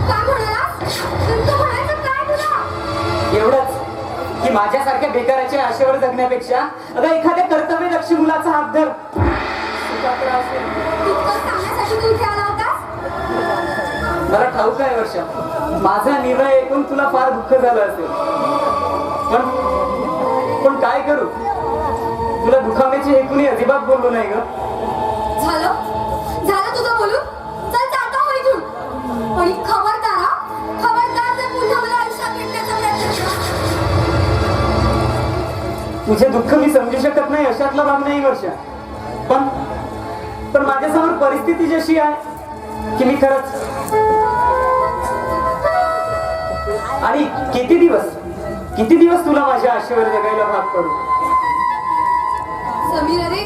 काय म्हणालास? तुमचं म्हणायचं काय तुला? एवढंच की माझ्यासारख्या बेकाराच्या आशेवर जगण्यापेक्षा अगं एखाद्या कर्तव्यदक्ष मुलाचा हात धर. इतकं सांगण्यासाठी तू इथे आला होतास? मला ठाऊक आहे वर्षा, माझा निर्णय ऐकून तुला फार दुःख झालं असेल, पण काय करू, तुला दुखावण्याची हेतूने अजिबात बोललो नाही ग. झालं झालं तुझं बोलून. चल जाता हो इथून. आणि खबरदार हा, खबरदार जर पुन्हा मला आयुष्यात भेटण्याचा प्रयत्न केला. तुझे दुःख मी समजू शकत नाही अशातला भाग नाही वर्षा, पण माझ्यासमोर परिस्थिती जशी आहे की मी खरंच, आणि किती दिवस तुला माझ्या आशेवर जगायला भाग पडू. समीर अरे,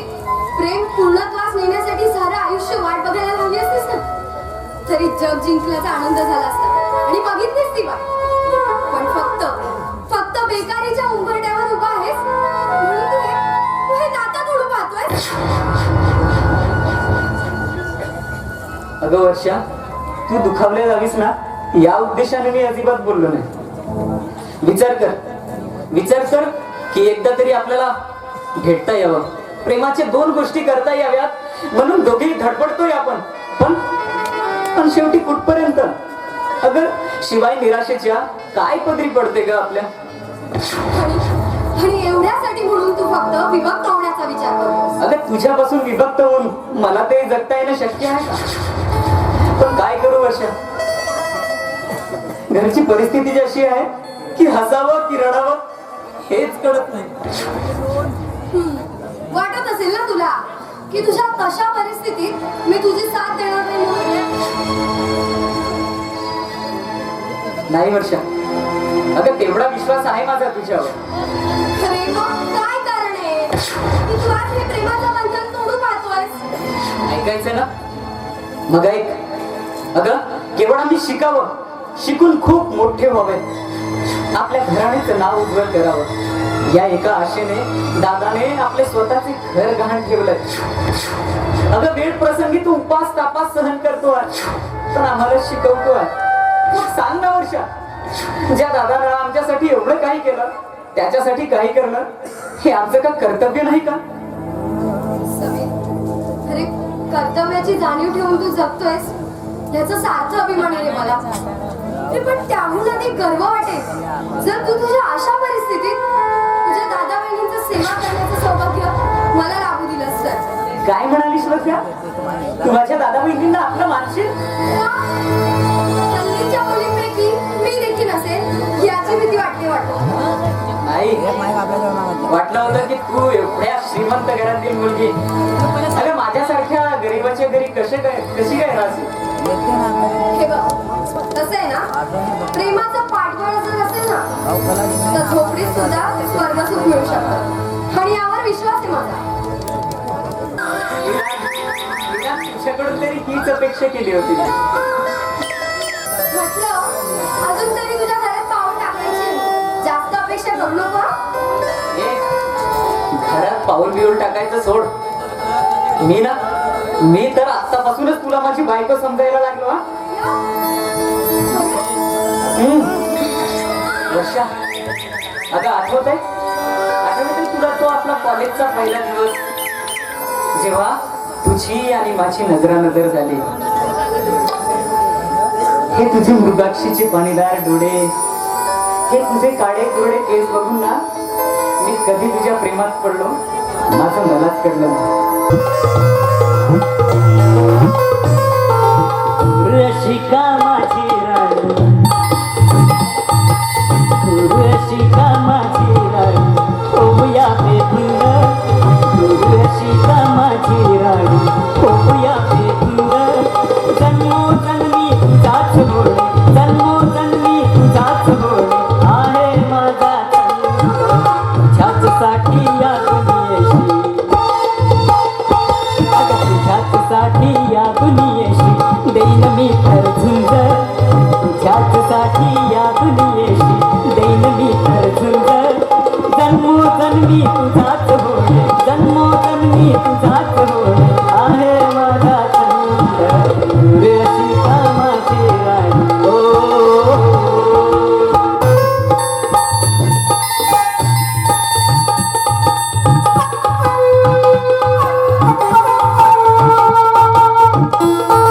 प्रेम पूर्णत्वास नेण्यासाठी सारं आयुष्य वाट बघायला लावली असतीस ना, तरी जग जिंकल्याचा आनंद झाला असता आणि बघितलीस ती वाट. पण फक्त बेकारीच्या उंबरट्यावर उभा आहेस म्हणून तू हे नातं तोडू पाहतोय. अगं वर्षा, तू दुखावल्या जावीस ना या उद्देशाने मी अजिबात बोललो नाही. विचार कर की एकदा तरी आपल्याला भेटता यावं, प्रेमाच्या 2 गोष्टी करता याव्यात म्हणून दोघेही धडपडतोय आपण, पण शेवटी कुठपर्यंत. अगं शिवाय निराशेच्या काय पदरी पडते ग आपल्या. आणि एवढ्यासाठी म्हणून तू फक्त विभक्त होण्याचा विचार करतोस. अगं तुझ्यापासून विभक्त होऊन मला ते जगता येणं शक्य आहे का. पण काय करू वर्षा, घरची परिस्थिती जशी आहे की हसावं की रडावं हेच कळत नाही. वाटत असेल ना तुला की तुझ्या तशा परिस्थितीत मी तुझी साथ देणार नाही म्हणून. नाही वर्षा, अगं तेवढा विश्वास आहे माझा तुझ्यावर. अरे मग काय कारण आहे की तू आज हे प्रेमाचं बंधन तोडू पाहतोयस. ऐकायचं ना मग ऐक. अगं केवळ आम्ही शिकून खूप मोठे व्हावे, आपल्या घराण्याचं नाव उज्ज्वल करावं या एका आशेने दादाने आपले स्वतःचे घर गहाण ठेवलंय. अगं वेळ प्रसंगी तू उपास तापास सहन करतो पण आम्हाला शिकवतो. सांग ना वर्षा, ज्या दादानं आमच्यासाठी एवढं काही केलं त्याच्यासाठी काही करणं हे आमचं का कर्तव्य नाही का. समीर, अरे कर्तव्याची जाणीव ठेवून तू जगतोयस याचा सार्थ अभिमान आहे मला. पण त्याहून अधिक गर्व वाटेल जर तू तुझ्या अशा परिस्थितीत तुझ्या दादा बहिणींचं सेवा करण्याचं सौभाग्य मला लाभू दिलंस तर. काय म्हणालीस वर्षा, तू माझ्या दादा बहिणींना आपलं मानशील. हल्लीच्या मुलींपैकी मी देखील असेल याची भीती वाटते. नाही वाटलं होतं की तू एवढ्या श्रीमंत घरातील मुलगी अगं माझ्यासारख्या गरीबाच्या घरी कशी काय राहशील. हे बघ, कसं आहे ना, प्रेमाचं पाठबळ जर असेल ना तर झोपडीत सुद्धा स्वर्गसुख मिळू शकतं आणि यावर विश्वास आहे माझा. तुझ्याकडून तरी हीच अपेक्षा केली होती. म्हटलं अजून तरी तुझ्या घरात पाऊल टाकायची, जास्त अपेक्षा करू नको. घरात पाऊल बिऊल टाकायचं सोड. मी तर आतापासूनच तुला माझी बायको समजायला लागलो. वर्षा, अगं आठवत आहे तुला तो आपला कॉलेजचा पहिला दिवस जेव्हा तुझी आणि माझी नजरानजर झाली. हे तुझे मृगाक्षीचे पाणीदार डोळे, हे तुझे काळे कुरडे केस बघून ना मी कधी तुझ्या प्रेमात पडलो माझं मलाच कळलं. रसिका माझी राणी, रसिका माझी राणी, होऊया बेधुंद. रसिका माझी राणी, होऊया बेधुंद. जन्मोजन्मी तुझाच होणे, जन्मोजन्मी तुझाच होणे आहे माझा तुझ्याचसाठी या दुनियेशी, तुझ्याचसाठी या दुनियेशी देईन मी तर झुंज. तुझ्याचसाठी या दुनियेशी देईन मी तर झुंज. जन्मोजन्मी तुझाच होणे, जन्मोजन्मी तुझाच होणे आहे माझा छंद. रसिका माझी राणी, ओ Thank you.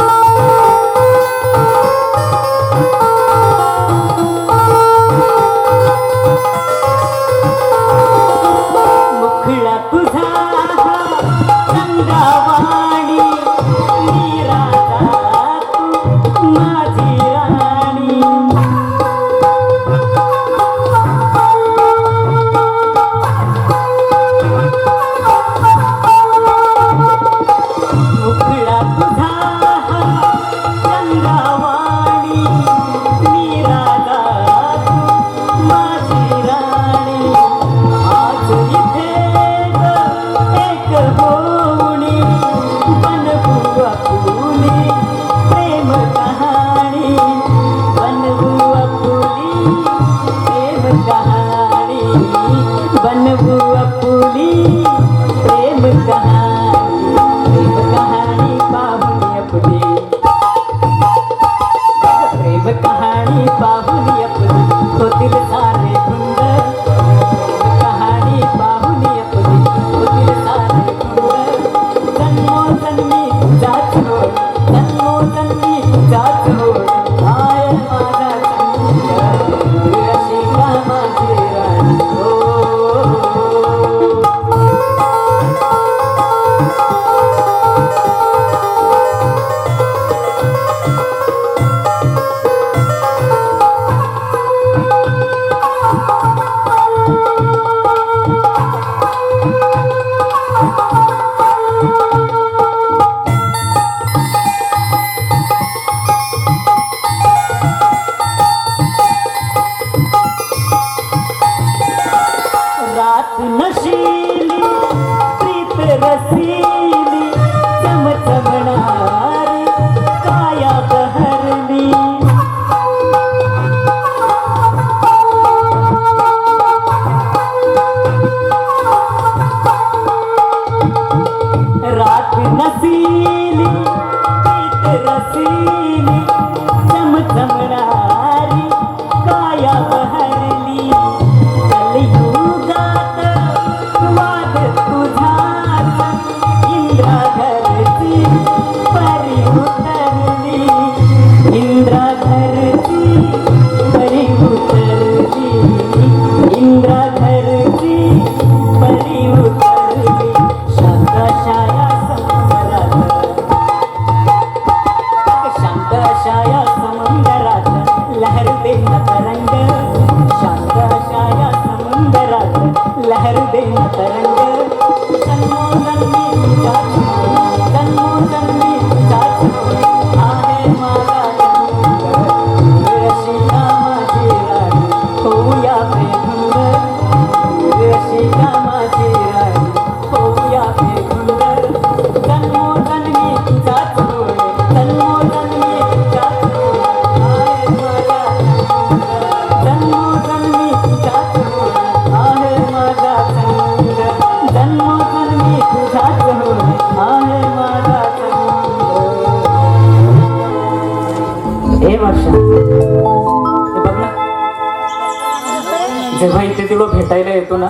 तुला भेटायला येतो ना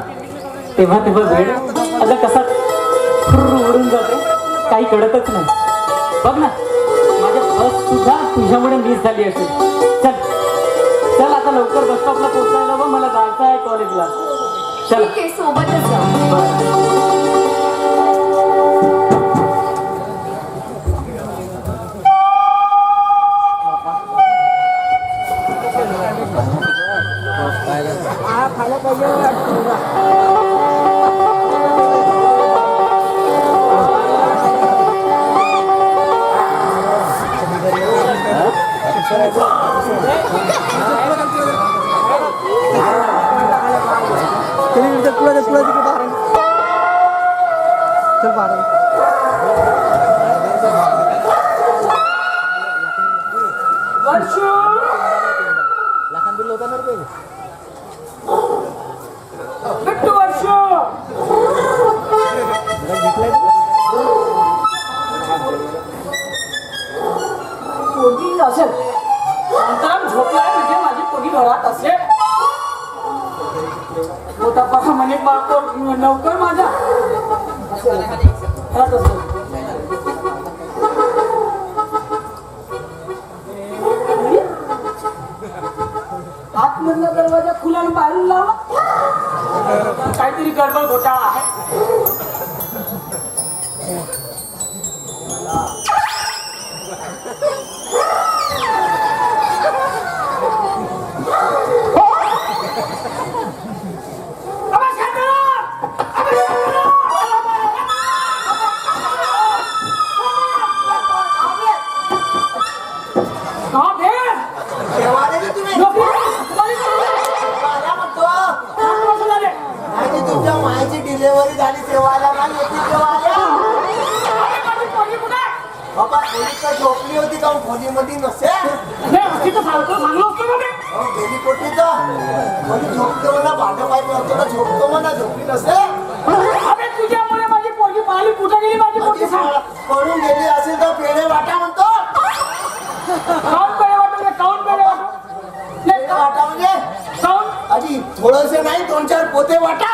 तेव्हा वेळ आता कसा उडून जाते काही कळतच नाही. बघ ना माझ्या बस सुद्धा तुझ्यामुळे मिस झाली असेल. चल चल आता लवकर बस स्टॉपला पोहोचायला व मला जायचं आहे कॉलेजला. चल ठीक आहे, सोबतच जाऊ. पोरगी असेल शांताराम झोपलाय म्हणजे माझी पोरगी घरात असेल. मोठा पहा म्हणे लवकर माझा घरात असेल. आतमधला दरवाजा खुला आणि बाहेरून लावला. काहीतरी गडबड घोटाळा आहे. तुमच्या मायची डिलिव्हरी झाली तेव्हा बाबा खोली तर झोपली होती का खोलीमध्ये नसेल गेली कोटी तर झोपतो म्हणा भांडं पाहिजे असतो ना झोपतो म्हणा झोपली नसेल. तुझ्यामुळे माझी पोरगी पाहिली कुठे गेली माझी पोरगी पडून गेली असेल तर पेढे वाटा म्हणतो. काऊन पेढे वाटू काऊन पेढे वाटू पेढे वाटा म्हणजे काऊन आधी थोडंसे नाही 2-4 पोते वाटा.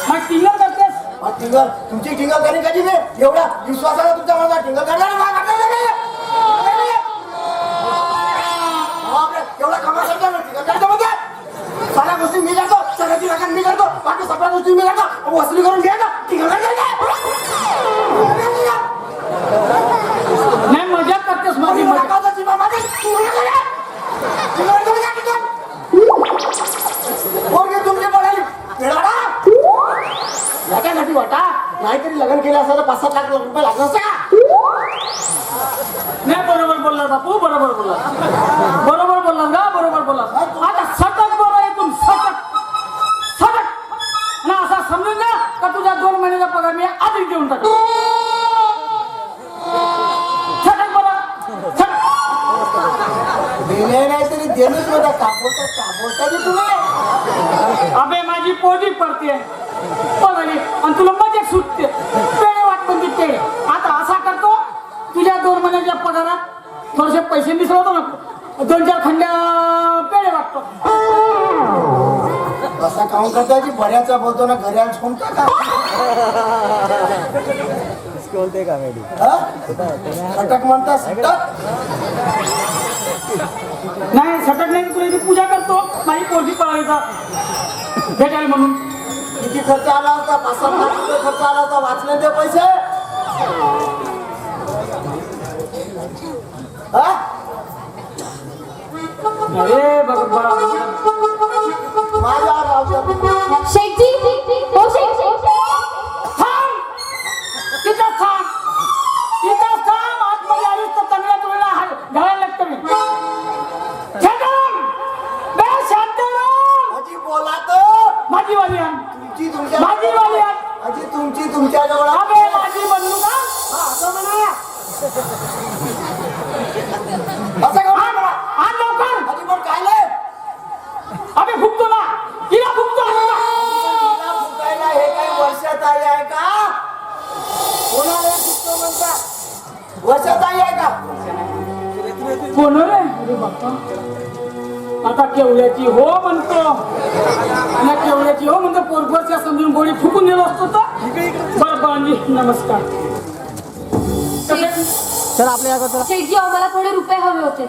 मग टिंगर करतेस टिंगर तुमची टिंगर कधी कधी नाही एवढा विश्वासाला तुमचा माझा टिंगर करणार एवढा कमा करतो टिंगर करतो म्हणजे साऱ्या गोष्टी मी करतो सगळ्याची रक्कम मी करतो बाकी सगळ्या गोष्टी मी करतो वसुली करून घ्या टिंगर नाही मजा करतेस माझी तुमची पडाली याच्यासाठी वाटा नाहीतरी लग्न केलं असं तर 5-7 लाख रुपये लागलं असं का. नाही बरोबर बोलला बापू बरोबर बोलला बरोबर बोलला ना बरोबर बोलला. आता सतत बोला इथून सतत ना असा समजून जा का तुझ्या 2 महिन्याचा पगार मी आधीच देऊन टाकतो. सतत बोला दिले नाही तरी देणंच नव्हता कापडता तुम्ही. अबे माझी पोटी पडते पगारी आणि तुला मजेत सुटते पेढे वाट पण पेढे. आता असा करतो तुझ्या 2 महिन्याच्या पगारात थोडेसे पैसे मिसळतो ना 2-4 खंड्या पेढे वाटतो. असा काम करता की बऱ्याचा बोलतो ना घरी आज कोण का बोलते का सटक म्हणता सटक नाही सटक नाही तुला इथे पूजा करतो माझी पोरगी पळायचा भेटायला म्हणून. किती खर्च आला होता 5-7 लाख रुपये खर्च आला होता वाचले ते पैसे. अरे बघ माझ्या शेखजी हो शेख तिथंच थांब आतमध्ये आलीस तर चांगल्या तुला घालायला लागतं मी. शांताराम आजी बोला तर माझी वाली आण माझी वाली आण आजी तुमची तुमच्या जवळ अबे माझी बनू का असं म्हणा आण लवकर आजी पण काय नाही अबे फुकतो ना हिला फुकतो तिला फुकायला हे काही वर्षात आई आहे का कोणाला फुकतो म्हणता वर्षात आई आहे का कोण रे अरे बाप्पा आता केवड्याची हो म्हणतो आणि केवड्याची हो म्हणतो पोरगोरच्या समजून गोळी फुकून दिलो असतो तर बरं बांजी नमस्कार चल आपल्या शेठजी अहो, मला थोडे रुपये हवे होते.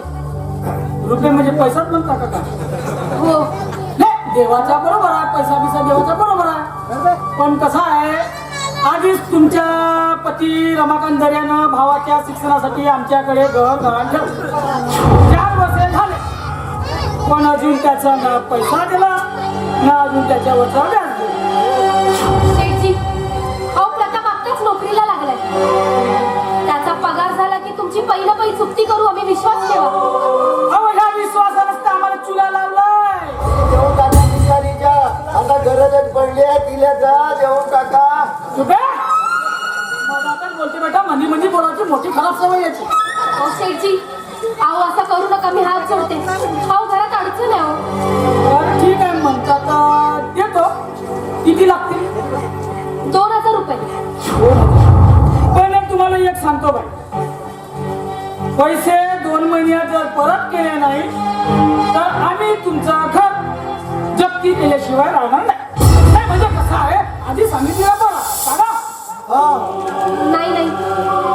रुपये म्हणजे पैसाच म्हणता का हो नाही देवाच्या बरोबर आहे पैसा बिसा देवाच्या बरोबर आहे पण कसं आहे आधीच तुमच्या पती रमाकांत दर्यानं भावाच्या शिक्षणासाठी आमच्याकडे घर गहाण ठेवलं 4 वर्षे झाले पण अजून त्याचा ना पैसा दिला ना अजून त्याच्यावरचा व्याज दिला. शेठजी अहो प्रताप आत्ताच नोकरीला लागलाय. त्याचा पगार झाला की तुमची पहिलं चुकती करू आम्ही. विश्वास ठेवा. अहो ह्या विश्वासानंच तर आम्हाला चुला लावलाय. जेवण टाका भिकारीच्या. आता गरजच पडली आहे तिला जा जेवण टाका. चुपे मधातच बोलते बेटा मंदी बोलायची मोठी खराब सवय याची. अहो शेठजी अहो असं करू नका. मी हात जोडते. अहो घरात अडचण आहे अहो. बरं, ठीक आहे म्हणतात देतो. किती लागतील? 2000 रुपये. पण तुम्हाला एक सांगतो बाई पैसे 2 महिन्यात जर परत केले नाही तर आम्ही तुमचं घर जप्ती केल्याशिवाय राहणार नाही. म्हणजे कसं आहे आधी सांगितलं बरं सांगा. नाही नाही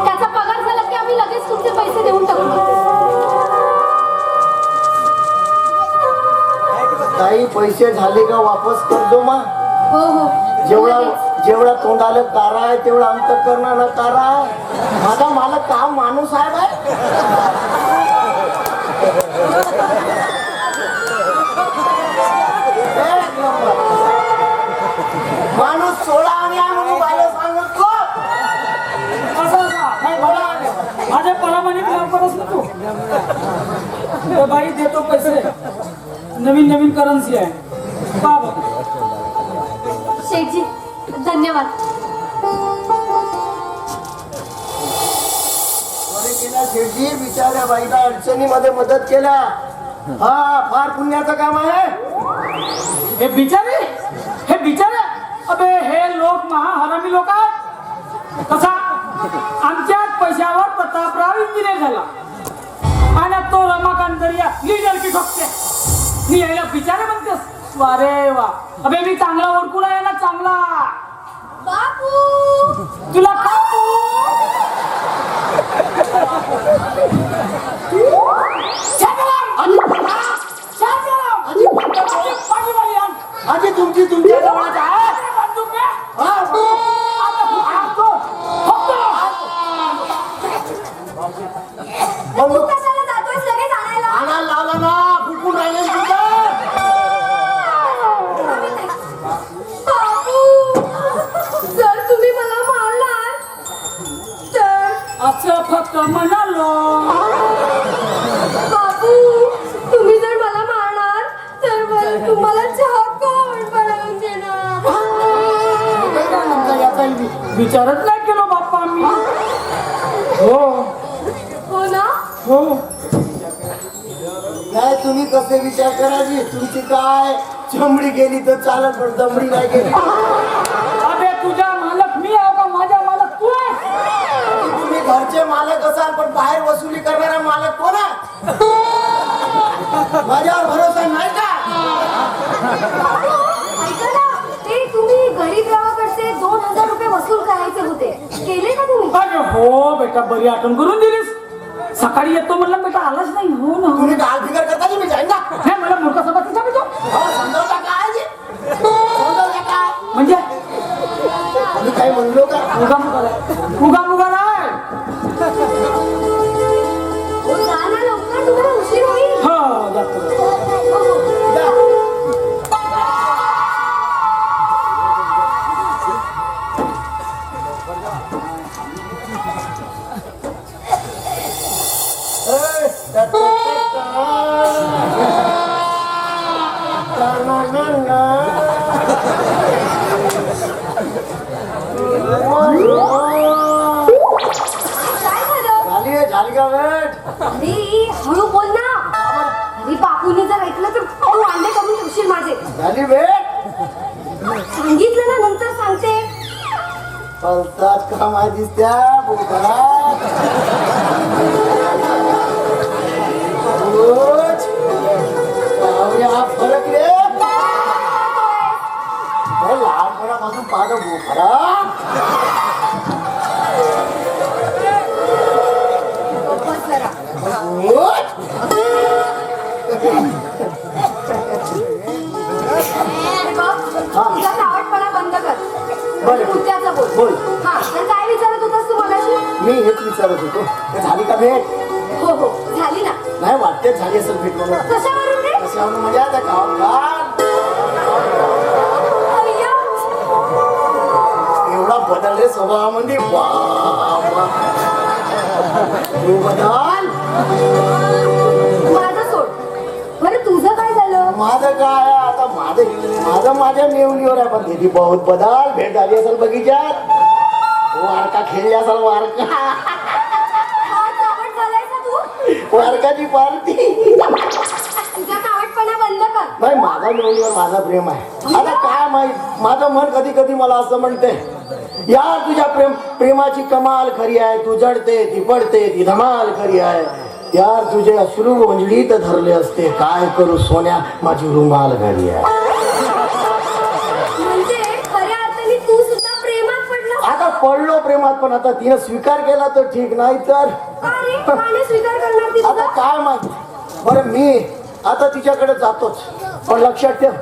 त्याचा पगार झाला की आम्ही लगेच तुमचे पैसे देऊन टाकू. काही पैसे झाले का वापस करतो मा. हो हो जेवढा तोंडाला कारा आहे तेवढा अंतःकरणाला कारा आहे. माझा मालक काम माणूस आहे बाय. एक नंबर. माणूस सोळा आणि आहे म्हणून बायला सांगतो. असं नाही बघा माझ्या परामानिक लवकरच ना तू तर बाई देतो पैसे. नवीन करन्सी आहे बाबा. शेठजी धन्यवाद. बरे केला शेठजी. बिचाऱ्या बाईला अडचणीमध्ये मदत केला. हा फार पुण्याचं काम आहे. हे बिचारे अबे हे लोक महाहरामी लोक आहेत. कसा आमच्याच पैशावर प्रतापराव इंजिनियर झाला आणि तो रमाकांत दर्या लीडर की ठोकते. मी यायला बिचारे म्हणतेस वारे वा. अबे मी चांगला ओळखून आहे ना चांगला. बापू तुला कापू आजी तुमच्या जवळच आहे. तू कशाला जातोयस लगेच आणायला? आणायला लावला ना फुटून राहिले तुझं. बापू जर तुम्ही मला मारलात तर असं फक्त म्हणालो. बापू तुम्ही जर मला मारणार तर मला तुम्हाला चहा कोण बनवून देणार? याचा विचारच नाही केलो बाप्पा मी. हो हो ना हो काय तुम्ही कसे विचार करायची. तुमची काय चमडी गेली तर चालत पण दमडी नाही गेली. अबे तुझा मालक मी आहो का माझा मालक तू आहे. तुम्ही घरचे मालक असाल पण बाहेर वसुली करणारा मालक कोण आहे. माझ्यावर भरोसा नाही का. ऐका ना ते तुम्ही गरीब गावाकडचे 2000 रुपये वसूल करायचे होते. केले का तुम्ही? अरे हो बेटा बरी आठवण करून दिलीस. सकाळी येतो म्हणलं बेटा आलाच नाही. हो ना तुम्ही गाल फिकर करता की मी जाईन ना. हे मला मूर्ख समजते सांगतो समजावता काय जी? समजावता काय म्हणजे मी काय म्हणलो का. उगा नाही. हो जा ना लवकर तुम्हाला उशीर होईल. हो जातो. जा. काय झालं? झाली का वेट. अरे हळू बोल ना. अरे बापूंनी जर ऐकलं तर तू अंडे करून ठेवशील माझे. झाली वेट. सांगितलं ना नंतर सांगते. पलतात का माहिती त्या रोज का भेट? हो हो झाली ना. नाही वाटते झाली असेल भेट म्हणून. कशावरून रे? कशावरून म्हणजे आता गावात अय्या. एवढा बदलले स्वभावामध्ये बाबा. तू बदल. माझं सोड. बरं तुझं काय झालं? माझं काय आता माझं माझ्या मेवणीवर आहे. पण दिदी बहुत बदल भेट झाली असेल बगीचात. वारका खेळली असेल वारका. हा चावट झालाय का तू? वारकाची पार्टी. तुझा चावटपणा बंद कर. नाही माझा मेवणीवर माझा प्रेम आहे. आता काय माहित माझं मन कधी कधी मला असं म्हणते यार तुझ्या प्रेमाची कमाल खरी आहे. तू जडते ती पडते ती धमाल खरी आहे. यार तुझे अश्रू वंजडीत धरले असते. काय करू सोन्या माझी रुमाल घरी आहे. म्हणजे खऱ्या अर्थाने तू सुद्धा प्रेमात पडला. आता पडलो प्रेमात पण आता तिने स्वीकार केला तर ठीक नाही तर का रे? काने स्वीकार करणार ती आता तुझा? काय माहिती. बरं मी आता तिच्याकडे जातोच. पण लक्षात ठेव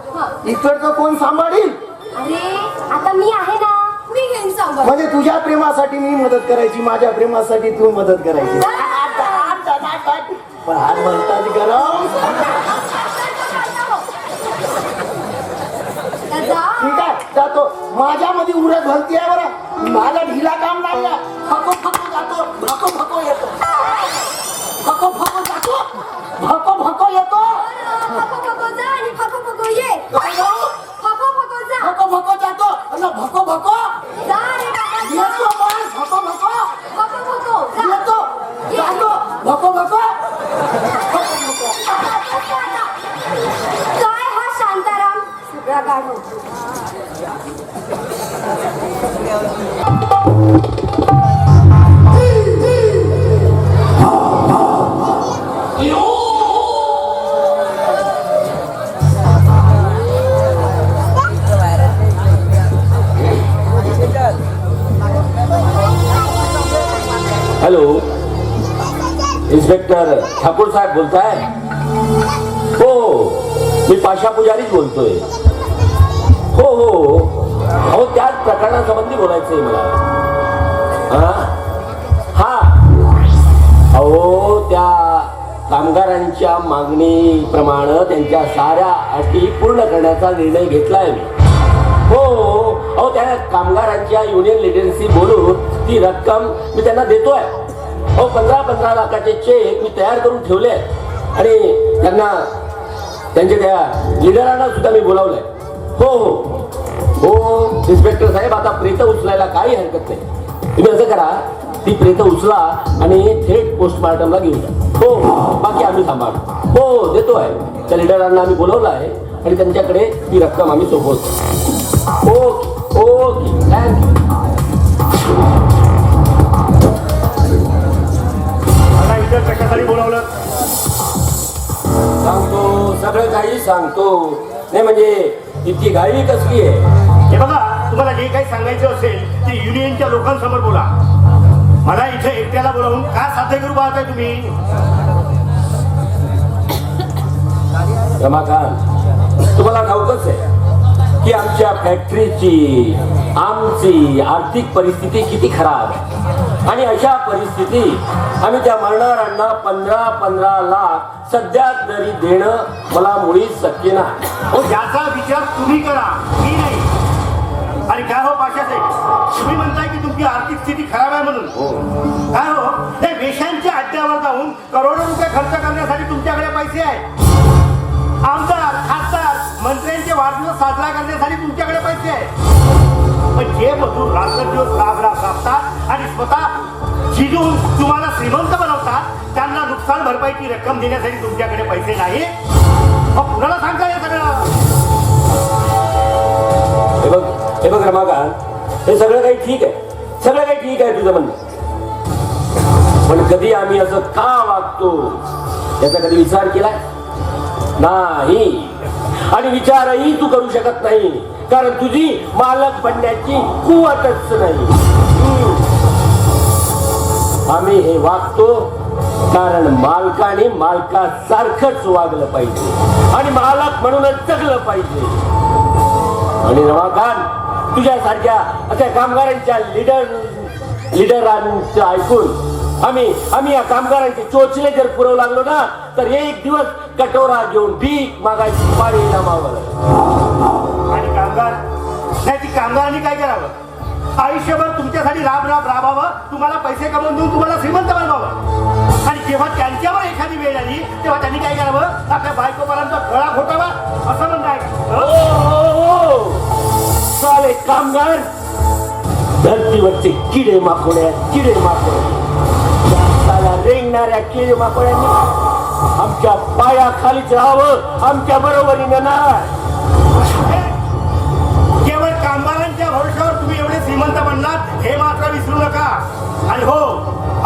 इकडचं कोण सांभाळील? अरे आता मी आहे ना. मी घेऊन सांभाळ. म्हणजे तुझ्या प्रेमासाठी मी मदत करायची माझ्या प्रेमासाठी तू मदत करायची. पण हात म्हणतात गरम. ठीक आहे जातो. माझ्यामध्ये उरत भरती आहे बरं. माझा ढिला काम नाही आहे. फको फको जातो भको भको येतो. फको फको जातो भको भको येतो. फको फको जा आणि फको फको ये. फको फको जा. भको भको जातो आणि भको भको जा रे बाबा जा. येतो. पण भको भको फको फको जा. येतो जातो भको भको. काय हा शांताराम सगळा गाढव. हॅलो इन्स्पेक्टर ठाकूर साहेब बोलताय? हो मी पाशा पुजारीच बोलतोय. हो हो अहो त्याच प्रकरणासंबंधी बोलायचंय मला. हा अहो त्या कामगारांच्या मागणीप्रमाणे त्यांच्या साऱ्या अटी पूर्ण करण्याचा निर्णय घेतलाय मी. हो अहो त्या कामगारांच्या युनियन लिडरशी बोलून ती रक्कम मी त्यांना देतोय. हो 15 लाखाचे चेक मी तयार करून ठेवले आणि त्यांना त्यांच्या त्या लिडरांना सुद्धा मी बोलावलंय. हो हो हो इन्स्पेक्टर साहेब आता प्रेत उचलायला काही हरकत नाही. तुम्ही असं करा ती प्रेत उचला आणि थेट पोस्टमार्टमला घेऊन जा. हो बाकी आम्ही सांभाळतो. हो देतोय. त्या लिडरांना आम्ही बोलवलं आहे आणि त्यांच्याकडे ती रक्कम आम्ही सोपवतो. Okay okay thank you. आता इतर कशासाठी बोलावलं? सांगतो सगळं काही सांगतो. नाही म्हणजे इतकी घाई कसली आहे? हे बघा तुम्हाला जे काही सांगायचं असेल ते युनियनच्या लोकांसमोर बोला. मला इथे एकट्याला बोलावून काय साध्य करू पाहताय तुम्ही? रमाकांत तुम्हाला ठाऊकच आहे की आमच्या फॅक्टरीची आमची आर्थिक परिस्थिती किती खराब आहे आणि अशा परिस्थितीत आम्ही त्या मरणाऱ्यांना 15 लाख सध्या तरी देणं मला मुळीच शक्य नाही. हो याचा विचार तुम्ही करा मी नाही. आणि काय हो पाशाचे तुम्ही म्हणताय की तुमची आर्थिक स्थिती खराब आहे म्हणून. काय हो ते वेश्यांच्या अड्ड्यावर जाऊन करोडो रुपये खर्च करण्यासाठी तुमच्याकडे पैसे आहेत. आमदार खासदार मंत्र्यांचे वाढदिवस साजरा करण्यासाठी तुमच्याकडे पैसे आहेत. पण जे मजूर रात्रदिवस राबतात आणि स्वतः झिजून तुम्हाला श्रीमंत बनवतात त्यांना नुकसान भरपाईची रक्कम देण्यासाठी तुमच्याकडे पैसे नाही. मग कुणाला सांगता हे सगळं? हे बघ रमाकांत हे सगळं काही ठीक आहे. सगळं काही ठीक आहे तुझं म्हणणं. पण कधी आम्ही असं का वागतो याचा कधी विचार केलाय? नाही. आणि विचारही तू करू शकत नाही कारण तुझी मालक बनण्याची कुवतच नाही. आम्ही हे वागतो कारण मालकाने मालकासारखंच वागलं पाहिजे आणि मालक म्हणूनच जगलं पाहिजे. आणि रमाकांत तुझ्यासारख्या अशा कामगारांच्या लिडरांचं ऐकून आम्ही या कामगारांचे चोचले जर पुरवू लागलो ना तर एक दिवस कटोरा घेऊन भीक मागायची पाळी येणार आम्हाला. आणि कामगार नाही, ती कामगारांनी काय करावं? आयुष्यभर तुमच्यासाठी राबावं, तुम्हाला पैसे कमवून देऊन तुम्हाला श्रीमंत बनवावं. आणि जेव्हा त्यांच्यावर एखादी वेळ आली तेव्हा त्यांनी काय करावं? आपल्या बायकोपर्यंत गळा घोटावा, असं म्हणणं आहे. साले कामगार धरतीवरचे किडे माकोड्या रेंगणाऱ्या किडे माकोड्यांनी आमच्या पायाखालीच राहावं, आमच्या बरोबरीनं नाही. केवळ कामगारांच्या भरोशावर तुम्ही एवढे श्रीमंत बनलात हे मात्र विसरू नका. आणि हो,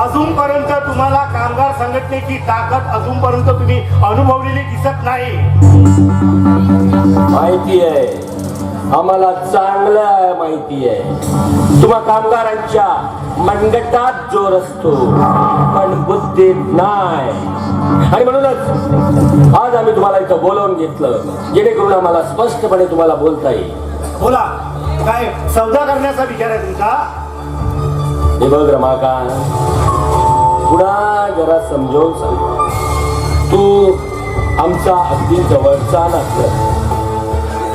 अजूनपर्यंत तुम्हाला कामगार संघटनेची ताकद अजूनपर्यंत तुम्ही अनुभवलेली दिसत नाही. माहिती आहे आम्हाला, चांगलं माहिती आहे. तुम्हा कामगारांच्या मनगटात जोर असतो पण बुद्धीत नाही. आणि म्हणूनच आज आम्ही तुम्हाला इथं बोलावून घेतलं जेणेकरून आम्हाला स्पष्टपणे तुम्हाला बोलता येईल. बोला, काय सौदा करण्याचा विचार आहे तुमचा? हे बघ रमाकांत, पुन्हा जरा समजावून सांग. तू आमचा अगदी जवळचा नसला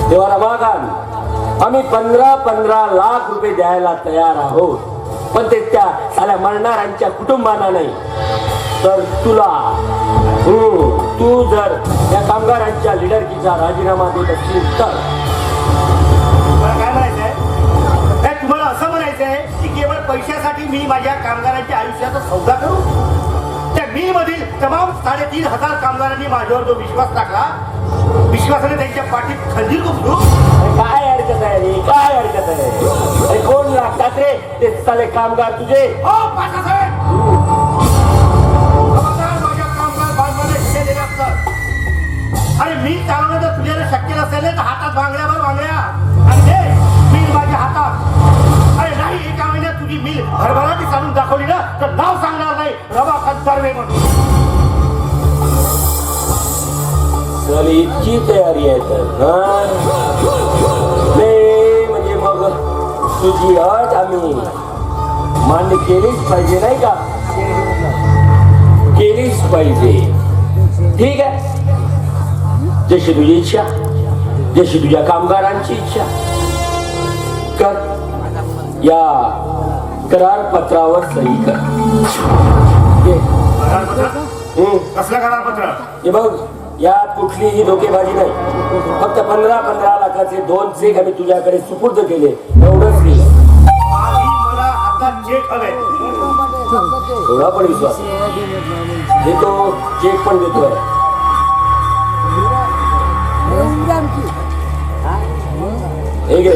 तेव्हा रमाकांत आम्ही 15 लाख रुपये द्यायला तयार आहोत, पण ते त्या साल्या मरणाऱ्यांच्या कुटुंबांना नाही. तर तुला तू जर या कामगारांच्या लिडरकीचा राजीनामा देत असशील तर काय म्हणायचंय? तुम्हाला असं म्हणायचंय की केवळ पैशासाठी मी माझ्या कामगारांच्या आयुष्याचा सौदा करू? त्या मिल मधील तमाम 3,500 कामगारांनी माझ्यावर जो विश्वास टाकला, विश्वासाने त्यांच्या पाठीत खंजीर घुसलो. काय हरकत आहे रे? काय हरकत आहे? अरे कोण लागतात रे ते साले कामगार तुझे? हो पाशासाहेब, माझ्या कामगार बांधवाने शिले दिले असतात. अरे मी चालवणं जर तुझ्याला शक्य नसेल तर हातात बांगड्या आणि दे मिल माझ्या हातात. अरे नाही, एका महिन्यात तुझी मिल भरभराटी चालून दाखवली ना तर नाव सांगणार नाही, रमाकांत बर्वे म्हणून. चल इतकी तयारी आहे तर म्हणजे मग तुझी अट आम्ही मान्य केलीच पाहिजे नाही का? केलीच पाहिजे. ठीक आहे, जशी तुझी इच्छा, जशी तुझ्या कामगारांची इच्छा कर. या करार पत्रावर सही कर. कसलं करारपत्र? हे बघ, यात कुठलीही धोकेबाजी नाही. फक्त 15 लाखाचे 2 चेक आम्ही तुझ्याकडे सुपूर्द केले, एवढंच केलं. आधी मला हातात चेक हवे. एवढा पण विश्वास देतो, चेक पण देतोय. हे घे.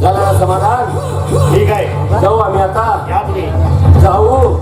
झालं ना समाधान? ठीक आहे, जाऊ आम्ही आता. या तुम्ही. जाऊ.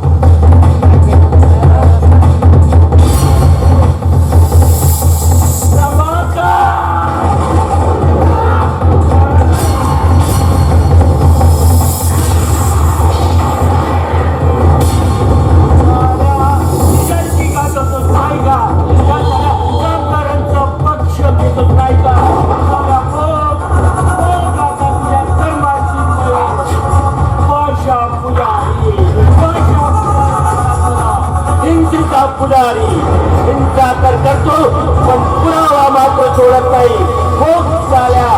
पुजारी हिंसा तर करतो पण पुरावा मात्र सोडत नाही. खूप झाल्या.